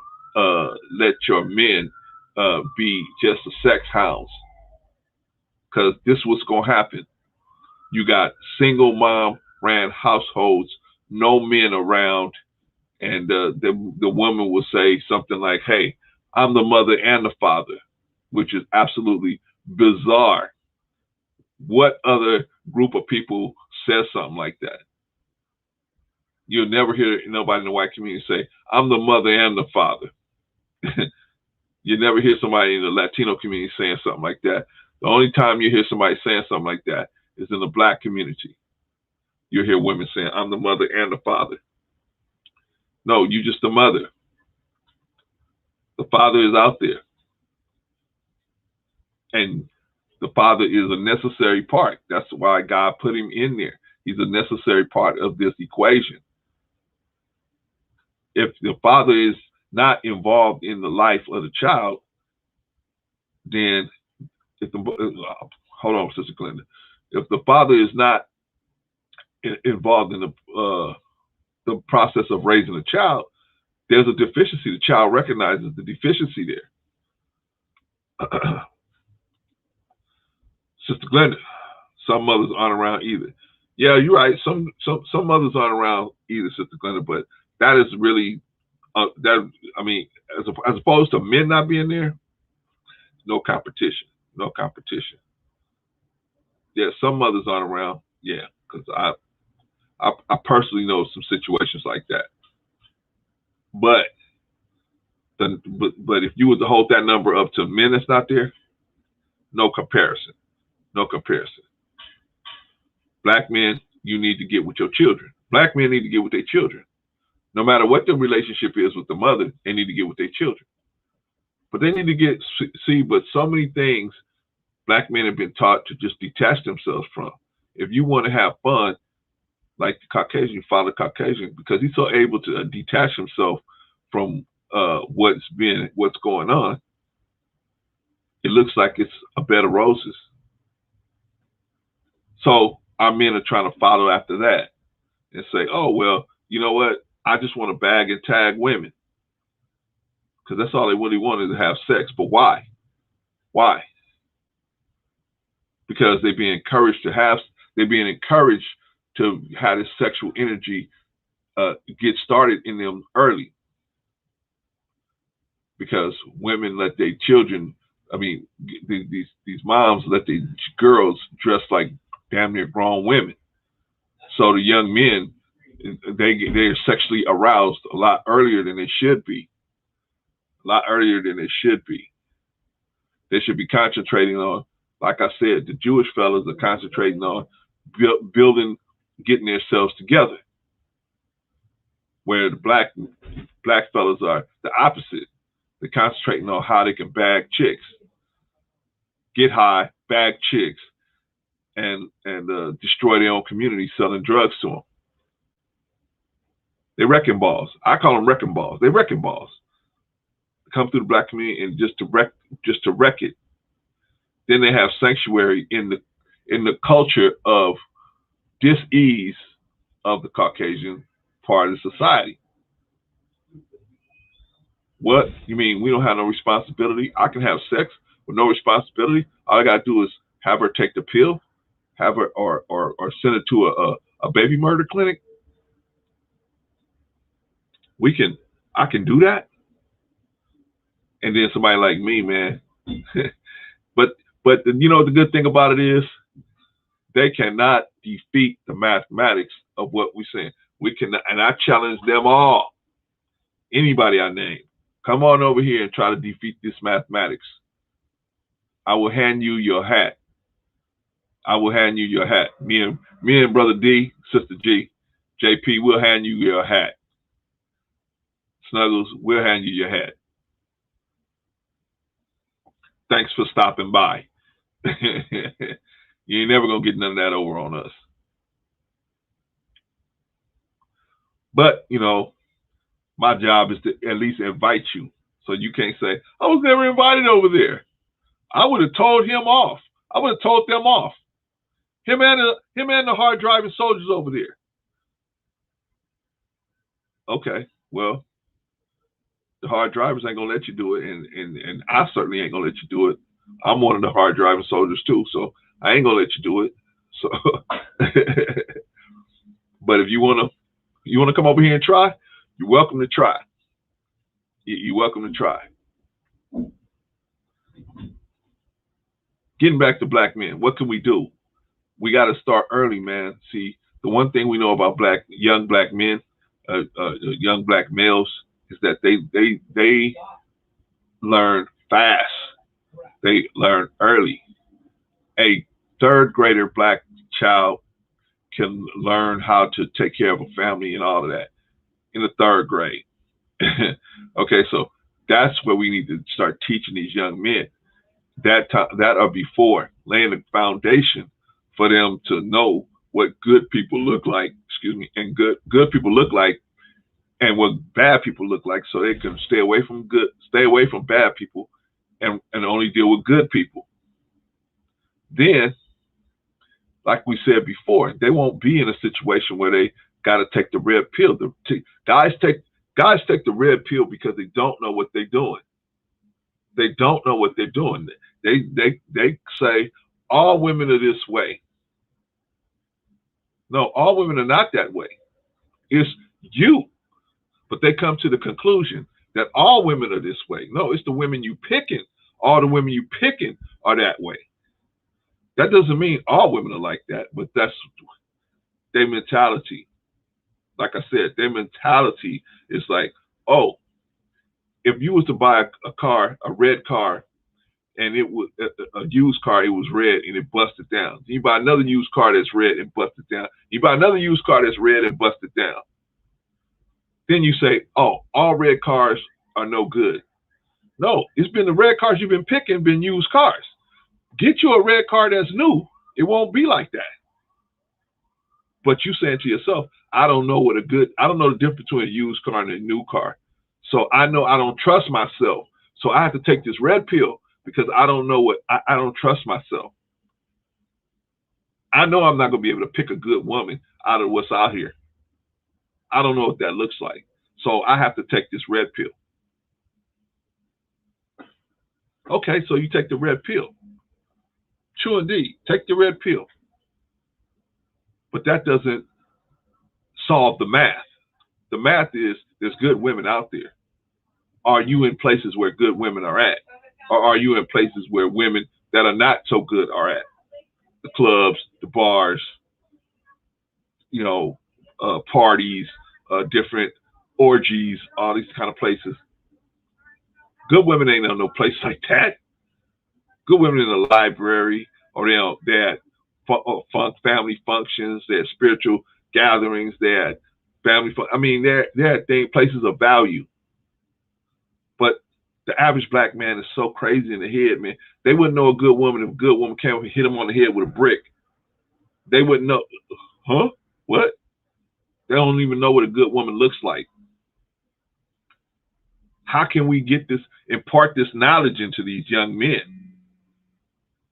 let your men be just a sex hounds, because this is what's gonna happen. You got single mom ran households, no men around, and the woman will say something like, "Hey, I'm the mother and the father," which is absolutely bizarre. What other group of people says something like that? You'll never hear nobody in the white community say, "I'm the mother and the father." You never hear somebody in the Latino community saying something like that. The only time you hear somebody saying something like that is in the black community. You'll hear women saying, "I'm the mother and the father." No, you just the mother. The father is out there. And the father is a necessary part. That's why God put him in there. He's a necessary part of this equation. If the father is not involved in the life of the child, then if the hold on, Sister Glenda. If the father is not involved in the process of raising a child, there's a deficiency. The child recognizes the deficiency there. Sister Glenda, some mothers aren't around either. Yeah, you're right. Some mothers aren't around either, Sister Glenda, but that is really that. I mean, as opposed to men not being there, no competition, no competition. Yeah, some mothers aren't around. Yeah, because I personally know some situations like that. But if you were to hold that number up to men that's not there, no comparison, no comparison. Black men, you need to get with your children. Black men need to get with their children. No matter what the relationship is with the mother, they need to get with their children. But they need to but so many things black men have been taught to just detach themselves from. If you want to have fun, like the Caucasian, follow Caucasian, because he's so able to detach himself from what's going on, it looks like it's a bed of roses. So our men are trying to follow after that and say, oh, well, you know what? I just want to bag and tag women. Because that's all they really want is to have sex. But why? Why? Because they're being encouraged to have this sexual energy get started in them early. Because women let their children, I mean, these moms let these girls dress like damn near grown women. So the young men, they're sexually aroused a lot earlier than they should be. A lot earlier than they should be. They should be concentrating on, like I said, the Jewish fellas are concentrating on building, getting themselves together. Where the black fellas are the opposite. They're concentrating on how they can bag chicks, get high, bag chicks, and destroy their own community selling drugs to them. They wrecking balls. I call them wrecking balls. They wrecking balls. Come through the black community and just to wreck it. Then they have sanctuary in the culture of dis-ease of the Caucasian part of society. What? You mean we don't have no responsibility? I can have sex with no responsibility? All I gotta do is have her take the pill, have her or send her to a baby murder clinic. I can do that. And then somebody like me, man. but you know the good thing about it is they cannot defeat the mathematics of what we're saying. We can, and I challenge them all. Anybody I name, come on over here and try to defeat this mathematics. I will hand you your hat. I will hand you your hat. Me and Brother D, Sister G, JP, we'll hand you your hat. Snuggles, we'll hand you your hat. Thanks for stopping by. You ain't never gonna get none of that over on us. But, you know, my job is to at least invite you. So you can't say, I was never invited over there. I would have told him off. I would have told them off. Him and the hard driving soldiers over there. Okay, well, the hard drivers ain't gonna let you do it, and I certainly ain't gonna let you do it. I'm one of the hard driving soldiers too, so I ain't gonna let you do it. So, but if you wanna come over here and try, you're welcome to try. You're welcome to try. Getting back to black men, what can we do? We got to start early, man. See, the one thing we know about young black men, young black males, is that they learn fast. They learn early. A third grader black child can learn how to take care of a family and all of that in the third grade. Okay, so that's where we need to start teaching these young men. that are before, laying the foundation for them to know what good people look like, and good people look like, and what bad people look like, so they can stay away from bad people, and only deal with good people. Then, like we said before, they won't be in a situation where they got to take the red pill. Guys take the red pill because they don't know what they're doing. They don't know what they're doing. They say all women are this way. No, all women are not that way. It's you. But they come to the conclusion that all women are this way. No, it's the women you picking. All the women you picking are that way. That doesn't mean all women are like that, but that's their mentality. Like I said, their mentality is like, oh, if you was to buy a red car, and it was a used car, it was red and it busted down. You buy another used car that's red and busted down. You buy another used car that's red and busted down. Then you say, oh, all red cars are no good. No, it's been the red cars you've been picking, been used cars. Get you a red car that's new. It won't be like that. But you saying to yourself, I don't know the difference between a used car and a new car. So I know I don't trust myself. So I have to take this red pill because I don't know I don't trust myself. I know I'm not going to be able to pick a good woman out of what's out here. I don't know what that looks like. So I have to take this red pill. Okay, so you take the red pill. True indeed. Take the red pill. But that doesn't solve the math. The math is there's good women out there. Are you in places where good women are at? Or are you in places where women that are not so good are at? The clubs, the bars, parties, different orgies, all these kind of places. Good women ain't in no place like that. Good women in the library, or they're at family functions, they're at spiritual gatherings, they're at family. They're at places of value. But the average black man is so crazy in the head, man. They wouldn't know a good woman if a good woman came and hit them on the head with a brick. They wouldn't know. Huh? What? They don't even know what a good woman looks like. How can we impart this knowledge into these young men?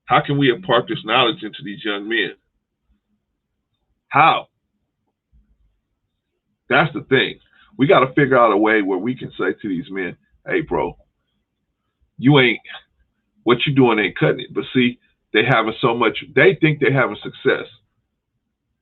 How can we impart this knowledge into these young men? How? That's the thing. We got to figure out a way where we can say to these men, hey, bro, what you doing ain't cutting it. But see, they think they're having success.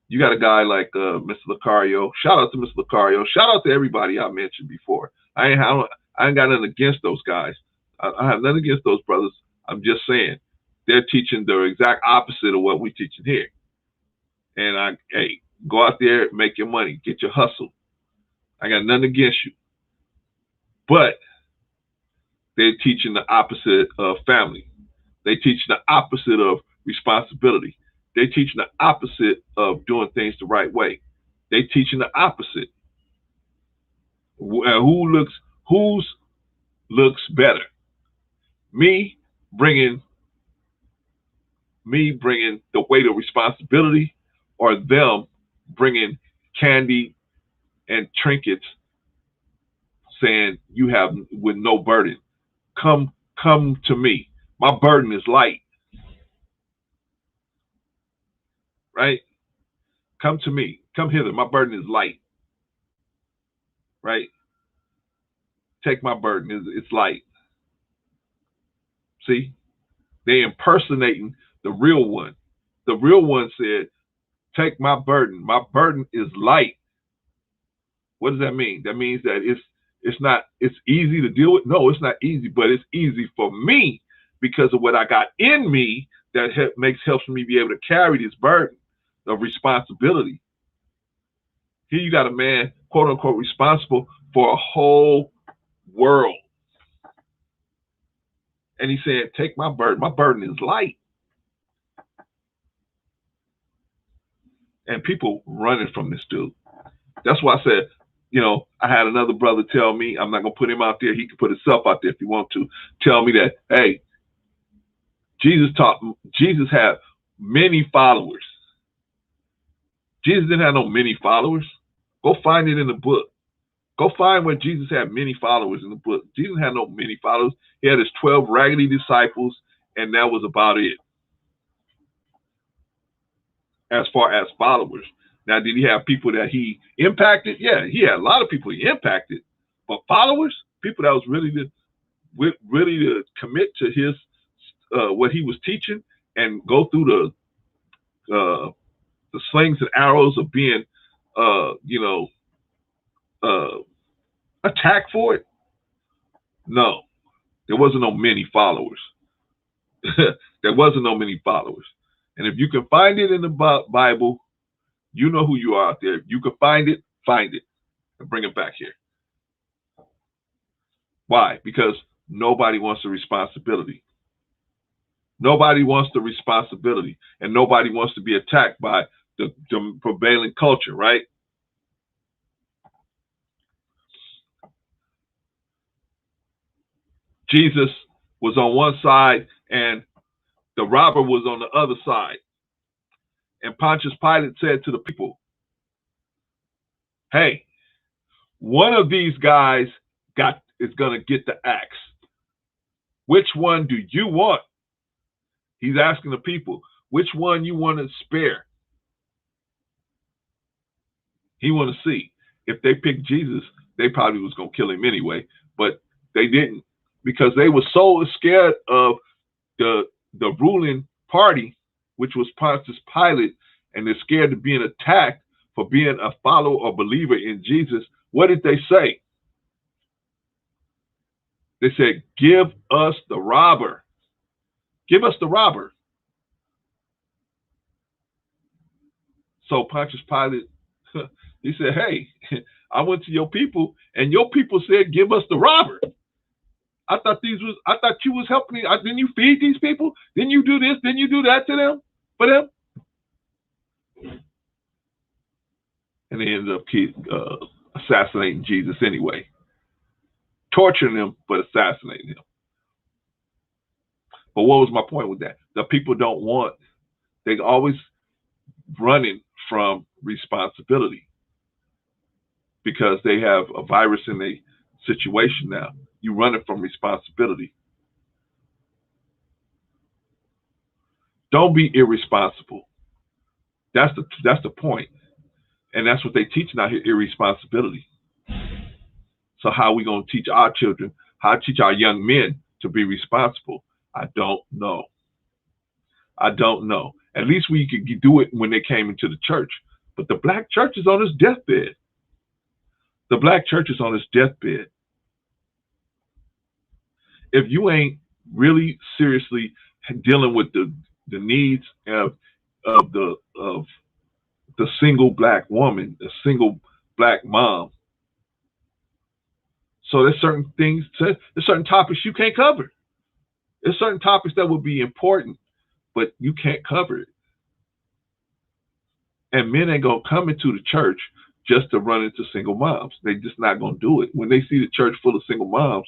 You got a guy like Mr. Lucario. Shout out to Mr. Lucario. Shout out to everybody I mentioned before. I ain't got nothing against those guys. I have nothing against those brothers. I'm just saying they're teaching the exact opposite of what we're teaching here. And go out there, make your money, get your hustle. I got nothing against you. But they're teaching the opposite of family. They teach the opposite of responsibility. They teaching the opposite of doing things the right way. They teaching the opposite. Whose looks better? Me bringing the weight of responsibility, or them bringing candy and trinkets, saying you have with no burden. Come to me. My burden is light. Right? Come to me. Come hither. My burden is light. Right? Take my burden. It's light. See? They impersonating the real one. The real one said, take my burden. My burden is light. What does that mean? That means that it's easy to deal with. No, it's not easy, but it's easy for me because of what I got in me that helps me be able to carry this burden of responsibility. Here you got a man, quote unquote, responsible for a whole world. And he's saying, take my burden. My burden is light. And people running from this dude. That's why I said, I had another brother tell me, I'm not going to put him out there. He can put himself out there if he wants to. Tell me that, hey, Jesus had many followers. Jesus didn't have no many followers. Go find it in the book. Go find where Jesus had many followers in the book. Jesus had no many followers. He had his 12 raggedy disciples, and that was about it. As far as followers. Now, did he have people that he impacted? Yeah, he had a lot of people he impacted. But followers, people that was really to commit to his what he was teaching and go through the slings and arrows of being attacked for it. No, there wasn't no many followers. There wasn't no many followers. And if you can find it in the Bible, you know who you are out there. If you can find it, and bring it back here. Why? Because nobody wants the responsibility. Nobody wants the responsibility, and nobody wants to be attacked by the prevailing culture, right? Jesus was on one side, and the robber was on the other side. And Pontius Pilate said to the people, hey, one of these guys is going to get the axe. Which one do you want? He's asking the people, which one you want to spare? He want to see. If they picked Jesus, they probably was going to kill him anyway, but they didn't, because they were so scared of the ruling party, which was Pontius Pilate, and they're scared of being attacked for being a follower or believer in Jesus. What did they say? They said, give us the robber. Give us the robber. So Pontius Pilate, he said, hey, I went to your people, and your people said, give us the robber. I thought you was helping me. Didn't you feed these people? Didn't you do this? Didn't you do that to them? For them? And they ended up assassinating Jesus anyway. Torturing him, but assassinating him. But what was my point with that? The people don't want, they always running from responsibility because they have a virus in their situation now. You running from responsibility. Don't be irresponsible. That's the point. And that's what they teach now here, irresponsibility. So how are we going to teach our children, how to teach our young men to be responsible? I don't know. I don't know. At least we could do it when they came into the church. But the black church is on its deathbed. The black church is on its deathbed. If you ain't really seriously dealing with the needs of the single black woman, the single black mom, so there's certain things, there's certain topics you can't cover. There's certain topics that would be important, but you can't cover it. And men ain't gonna come into the church just to run into single moms. They just not gonna do it. When they see the church full of single moms,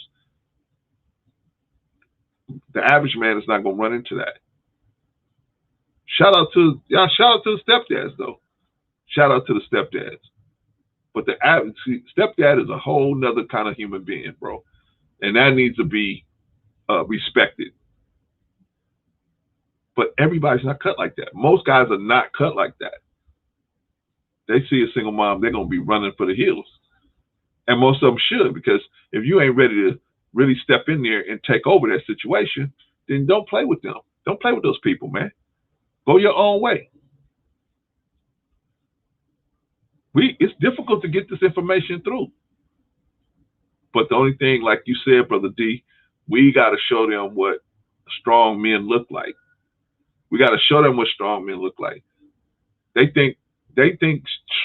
the average man is not gonna run into that. Shout out to the stepdads though. Shout out to the stepdads. But the average stepdad is a whole nother kind of human being, bro. And that needs to be respected. But everybody's not cut like that. Most guys are not cut like that. They see a single mom, they're going to be running for the hills. And most of them should, because if you ain't ready to really step in there and take over that situation, then don't play with them. Don't play with those people, man. Go your own way. It's difficult to get this information through. But the only thing, like you said, Brother D, we got to show them what strong men look like. We got to show them what strong men look like. They think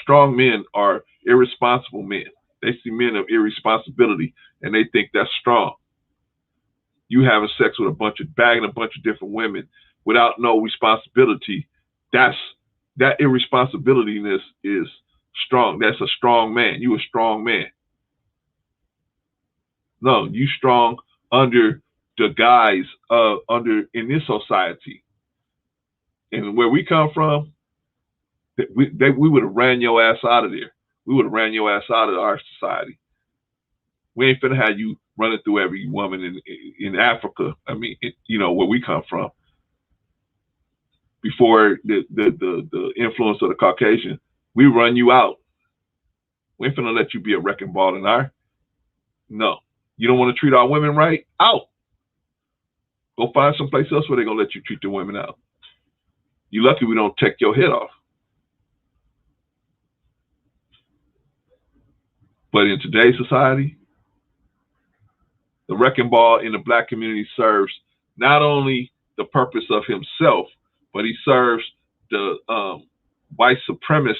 strong men are irresponsible men. They see men of irresponsibility, and they think that's strong. You having sex with bagging a bunch of different women without no responsibility, that irresponsibilityness is strong. That's a strong man. You a strong man. No, you strong under the guys in this society. And where we come from, we would have ran your ass out of there. We would have ran your ass out of our society. We ain't finna have you running through every woman in Africa. I mean, where we come from. Before the influence of the Caucasian, we run you out. We ain't finna let you be a wrecking ball in our. No. You don't want to treat our women right? Out. Go find someplace else where they're gonna let you treat the women out. You lucky we don't take your head off. But in today's society, the wrecking ball in the black community serves not only the purpose of himself, but he serves the white supremacist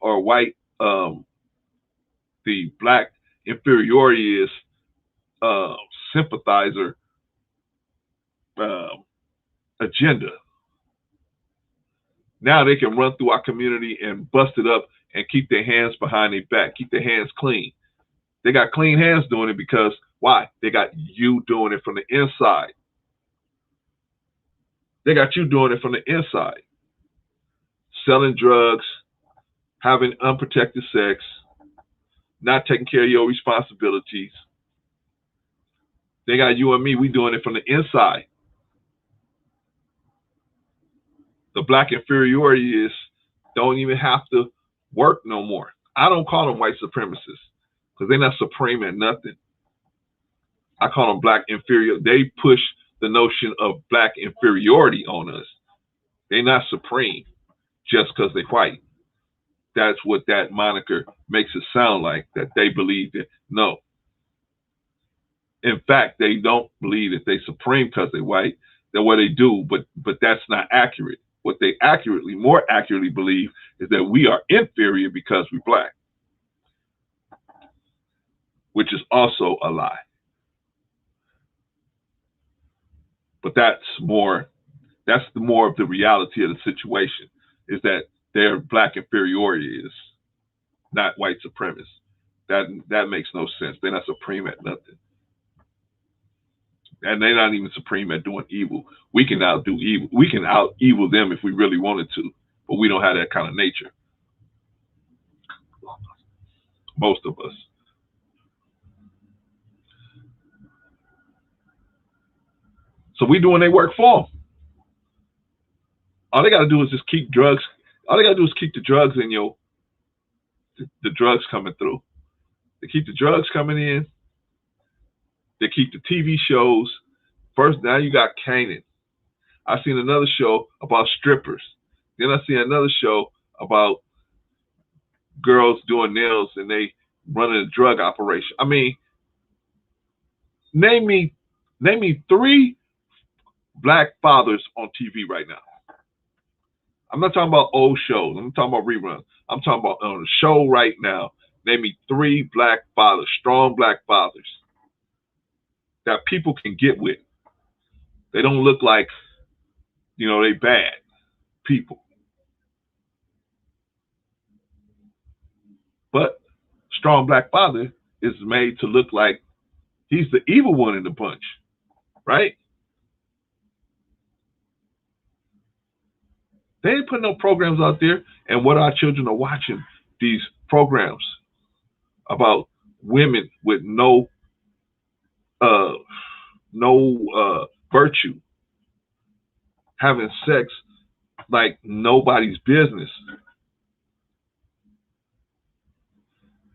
or white the black inferiority sympathizer agenda. Now they can run through our community and bust it up and keep their hands behind their back, keep their hands clean. They got clean hands doing it because why? They got you doing it from the inside. They got you doing it from the inside. Selling drugs, having unprotected sex, not taking care of your responsibilities. They got you and me, we doing it from the inside. The black inferiorities don't even have to work no more. I don't call them white supremacists because they're not supreme at nothing. I call them black inferior. They push the notion of black inferiority on us. They're not supreme just because they're white. That's what that moniker makes it sound like, that they believe that. No. In fact, they don't believe that they're supreme because they're white. That's what they do, but that's not accurate. What they more accurately believe is that we are inferior because we're black, which is also a lie. But that's the more of the reality of the situation, is that their black inferiority is not white supremacists. That makes no sense. They're not supreme at nothing. And they're not even supreme at doing evil. We can outdo evil. We can out evil them if we really wanted to, but we don't have that kind of nature. Most of us. So we doing their work for them. All they got to do is just keep drugs. All they got to do is keep the drugs in the drugs coming through. They keep the drugs coming in. They keep the TV shows. First, now you got Canaan. I seen another show about strippers. Then I seen another show about girls doing nails and they running a drug operation. I mean, name me 3 black fathers on TV right now. I'm not talking about old shows. I'm talking about reruns. I'm talking about on the show right now. Name me 3 black fathers, strong black fathers that people can get with. They don't look like, they bad people. But strong black father is made to look like he's the evil one in the bunch, right? They ain't putting no programs out there, and what our children are watching, these programs about women with no virtue, having sex like nobody's business.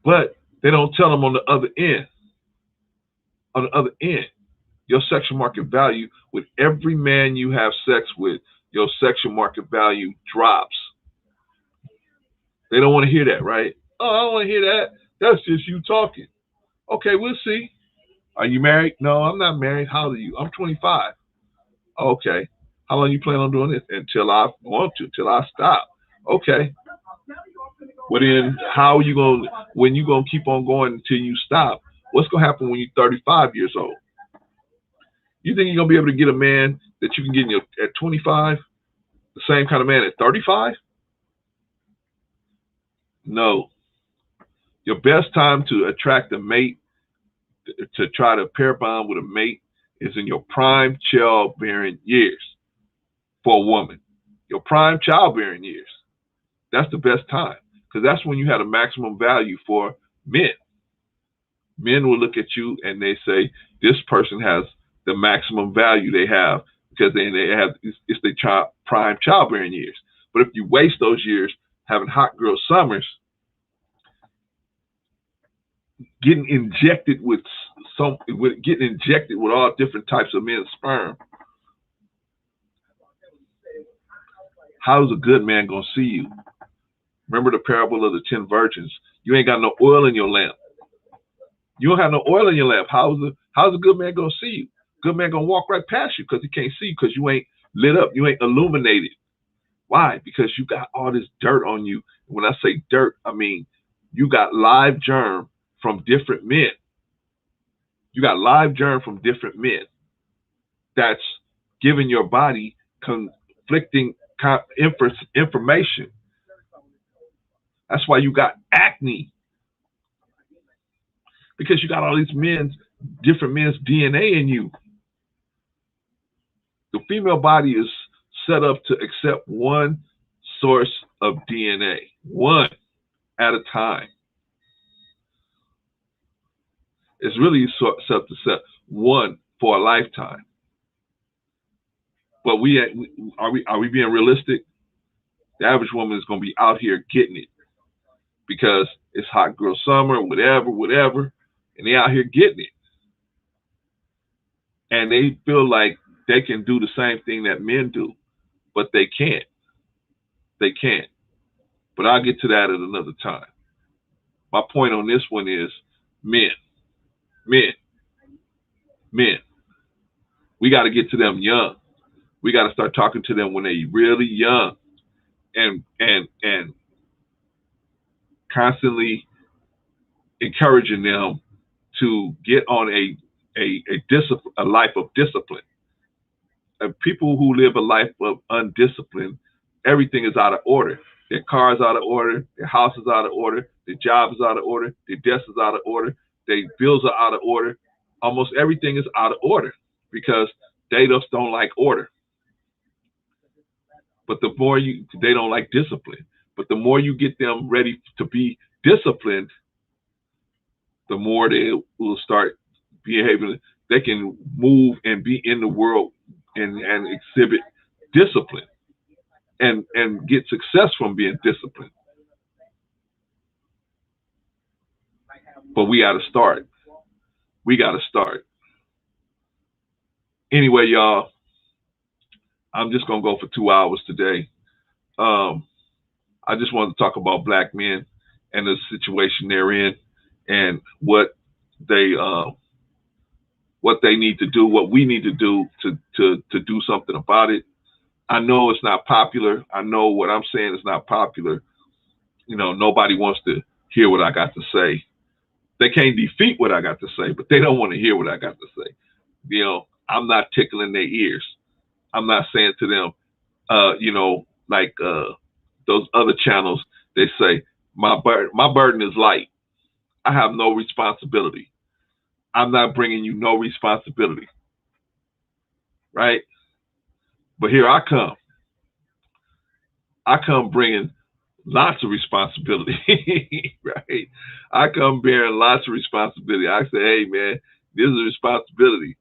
But they don't tell them on the other end. On the other end, your sexual market value, with every man you have sex with, your sexual market value drops. They don't want to hear that, right? Oh, I don't want to hear that. That's just you talking. Okay, we'll see. Are you married? No, I'm not married. How old are you? I'm 25. Okay. How long you plan on doing this? Until I want to, till I stop. Okay. Well then, how are you going, when you going to keep on going until you stop? What's going to happen when you're 35 years old? You think you're going to be able to get a man that you can get at 25? The same kind of man at 35? No. Your best time to attract a mate, to try to pair bond with a mate, is in your prime childbearing years for a woman. Your prime childbearing years. That's the best time because that's when you had a maximum value for men. Men will look at you and they say, this person has the maximum value they have because they have it's their prime childbearing years. But if you waste those years having hot girl summers, getting injected with all different types of men's sperm, how's a good man gonna see you? Remember the parable of the 10 virgins. You ain't got no oil in your lamp. You don't have no oil in your lamp. How's a good man gonna see you? Good man gonna walk right past you because he can't see you because you ain't lit up. You ain't illuminated. Why? Because you got all this dirt on you. When I say dirt, I mean you got live germ from different men. You got live germ from different men that's giving your body conflicting information. That's why you got acne. Because you got all these different men's DNA in you. The female body is set up to accept one source of DNA, one at a time. It's really set up to set one for a lifetime. But are we being realistic? The average woman is going to be out here getting it because it's hot girl summer, whatever, and they out here getting it. And they feel like they can do the same thing that men do, but they can't. They can't. But I'll get to that at another time. My point on this one is men. We got to get to them young. We got to start talking to them when they're really young and constantly encouraging them to get on a life of discipline. People who live a life of undiscipline, everything is out of order. Their car is out of order. Their house is out of order. Their job is out of order. Their desk is out of order. Their bills are out of order. Almost everything is out of order because they just don't like order. But the more they don't like discipline. But the more you get them ready to be disciplined, the more they will start behaving. They can move and be in the world and exhibit discipline and get success from being disciplined. But we got to start. We got to start. Anyway, y'all, I'm just going to go for 2 hours today. I just wanted to talk about black men and the situation they're in and what they need to do, what we need to do to do something about it. I know it's not popular. I know what I'm saying is not popular. You know, nobody wants to hear what I got to say. They can't defeat what I got to say, but they don't want to hear what I got to say. You know, I'm not tickling their ears. I'm not saying to them, like those other channels, they say, my burden is light. I have no responsibility. I'm not bringing you no responsibility. Right? But here I come. I come bringing lots of responsibility, right? I come bearing lots of responsibility. I say, hey, man, this is a responsibility.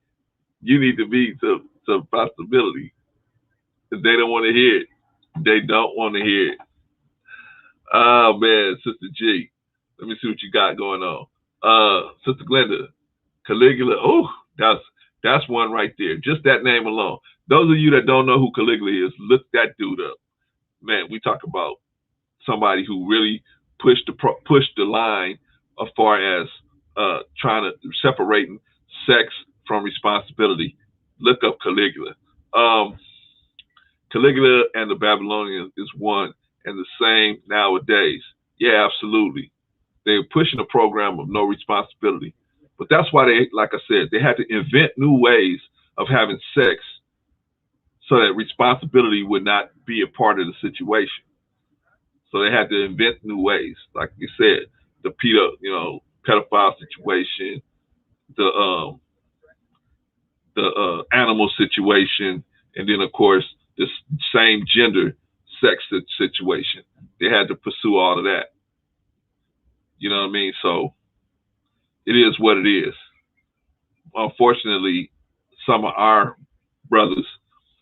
You need to be some responsibility. They don't want to hear it. They don't want to hear it. Oh, man, Sister G. Let me see what you got going on. Sister Glenda, Caligula. Oh, that's one right there. Just that name alone. Those of you that don't know who Caligula is, look that dude up. Man, we talk about somebody who really pushed the line as far as trying to separating sex from responsibility. Look up Caligula. Caligula and the Babylonians is one and the same nowadays. Yeah, absolutely. They're pushing a program of no responsibility. But that's why they, like I said, they had to invent new ways of having sex so that responsibility would not be a part of the situation. So they had to invent new ways. Like you said, the pedophile situation, the animal situation, and then of course this same gender sex situation. They had to pursue all of that. You know what I mean? So it is what it is. Unfortunately, some of our brothers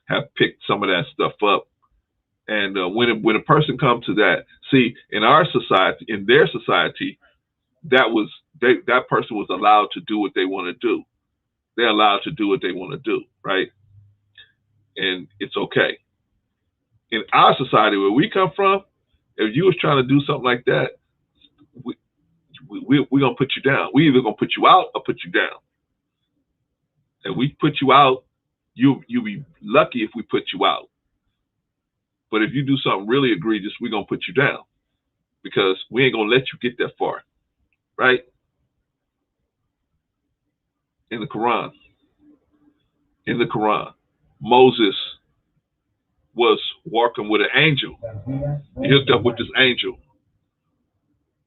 have picked some of that stuff up. And when a person comes to that, see, in our society, in their society, that person was allowed to do what they want to do. They're allowed to do what they want to do, right? And it's okay. In our society, where we come from, if you was trying to do something like that, we're gonna put you down. We either gonna put you out or put you down. And we put you out, you'll be lucky if we put you out. But if you do something really egregious, we're gonna put you down because we ain't gonna let you get that far, right? In the Quran, Moses was walking with an angel. He hooked up with this angel,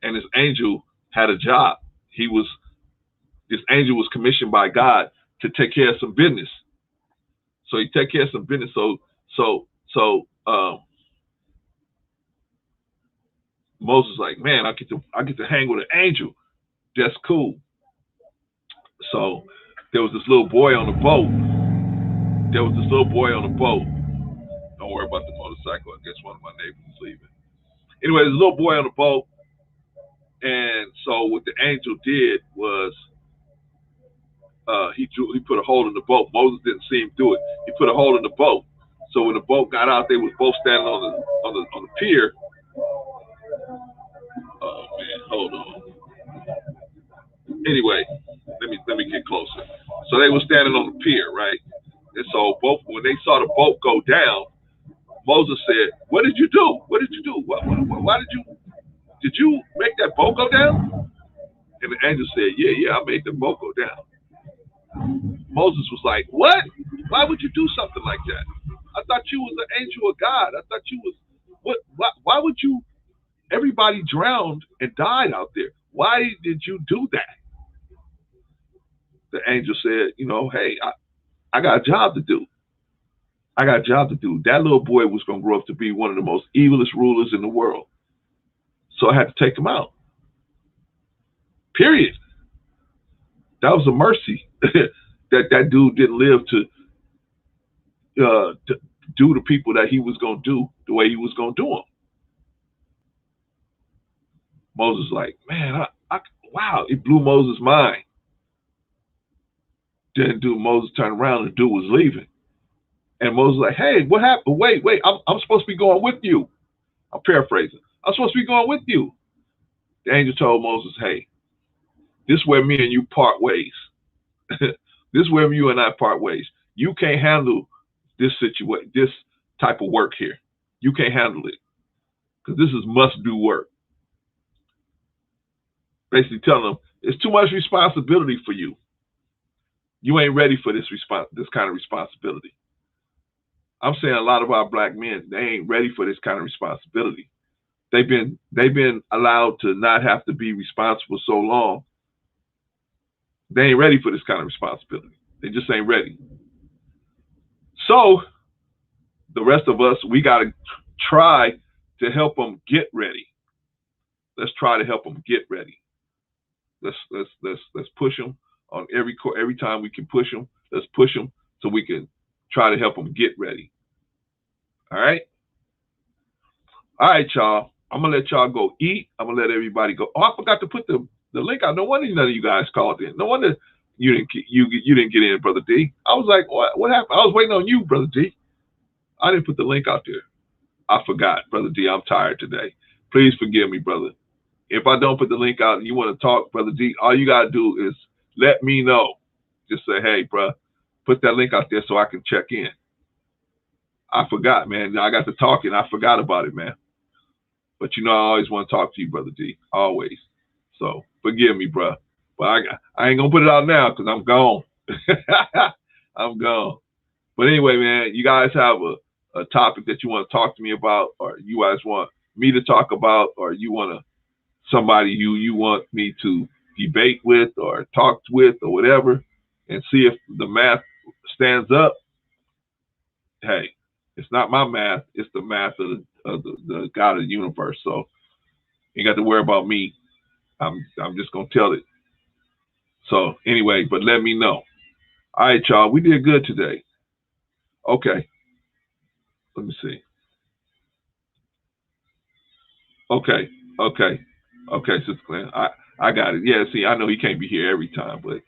and this angel had a job. This angel was commissioned by God to take care of some business. So he take care of some business. So Moses was like, man, I get to hang with an angel. That's cool. So there was this little boy on the boat. Don't worry about the motorcycle. I guess one of my neighbors is leaving. Anyway, there's a little boy on the boat. And so what the angel did was he put a hole in the boat. Moses didn't see him do it. He put a hole in the boat. So when the boat got out, they was both standing on the pier. Oh man, hold on. Anyway, let me get closer. So they were standing on the pier, right? And so when they saw the boat go down, Moses said, "What did you do? What did you do? Why did you make that boat go down?" And the angel said, "Yeah, I made the boat go down." Moses was like, "What? Why would you do something like that? I thought you was an angel of God. I thought you was what? Why would you? Everybody drowned and died out there. Why did you do that?" The angel said, "Hey, I got a job to do. That little boy was going to grow up to be one of the most evilest rulers in the world. So I had to take him out. Period." That was a mercy that dude didn't live to do the people that he was going to do the way he was going to do them. Moses like, man, wow, it blew Moses' mind. Then Moses turned around and the dude was leaving. And Moses like, hey, what happened? Wait, I'm supposed to be going with you. I'm paraphrasing. I'm supposed to be going with you. The angel told Moses, hey, this is where me and you part ways. This is where you and I part ways. You can't handle this situation, this type of work here. You can't handle it because this is must-do work. Basically telling them it's too much responsibility for you. You ain't ready for this kind of responsibility. I'm saying a lot of our black men, they ain't ready for this kind of responsibility. They've been allowed to not have to be responsible so long. They ain't ready for this kind of responsibility. They just ain't ready. So the rest of us, we got to try to help them get ready. Let's try to help them get ready. Let's push them on every time we can push them. Let's push them so we can try to help them get ready. All right, y'all. I'm gonna let y'all go eat. I'm gonna let everybody go. Oh, I forgot to put the link out. No wonder none of you guys called in. No wonder you didn't get in, Brother D. I was like, what happened? I was waiting on you, Brother D. I didn't put the link out there. I forgot, Brother D. I'm tired today. Please forgive me, brother. If I don't put the link out and you want to talk, Brother D, all you gotta do is let me know. Just say, hey, bro, put that link out there so I can check in. I forgot, man. I got to talking. I forgot about it, man. But I always want to talk to you, Brother D. Always. So forgive me, bro. But I ain't gonna put it out now because I'm gone. I'm gone. But anyway, man, you guys have a topic that you want to talk to me about, or you guys want me to talk about, or you want somebody you want me to debate with or talk with or whatever, and see if the math stands up, hey, it's not my math, it's the math of the God of the universe. So you ain't got to worry about me. I'm just gonna tell it. So anyway, but let me know. All right, y'all, we did good today. Okay, let me see. Okay, Sister Glenn, I got it. Yeah, see, I know he can't be here every time, but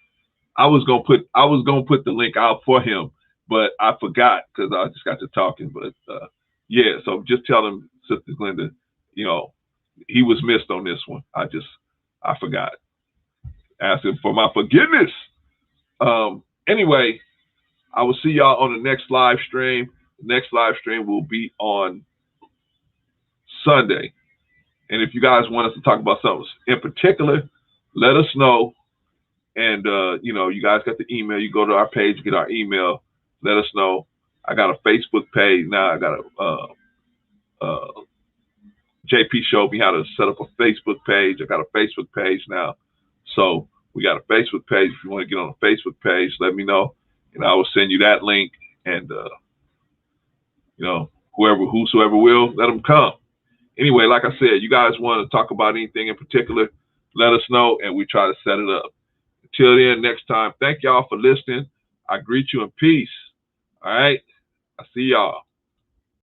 I was gonna put the link out for him, but I forgot because I just got to talking. But yeah, so just tell him, Sister Glenda, you know, he was missed on this one. I forgot. Ask him for my forgiveness. Anyway, I will see y'all on the next live stream. The next live stream will be on Sunday. And if you guys want us to talk about something in particular, let us know. And, you know, you guys got the email. You go to our page, get our email. Let us know. I got a Facebook page now. I got a JP showed me how to set up a Facebook page. I got a Facebook page now. So we got a Facebook page. If you want to get on the Facebook page, let me know. And I will send you that link. And, you know, whosoever will, let them come. Anyway, like I said, you guys want to talk about anything in particular, let us know, and we try to set it up. Until then, next time, thank y'all for listening. I greet you in peace. All right? I see y'all.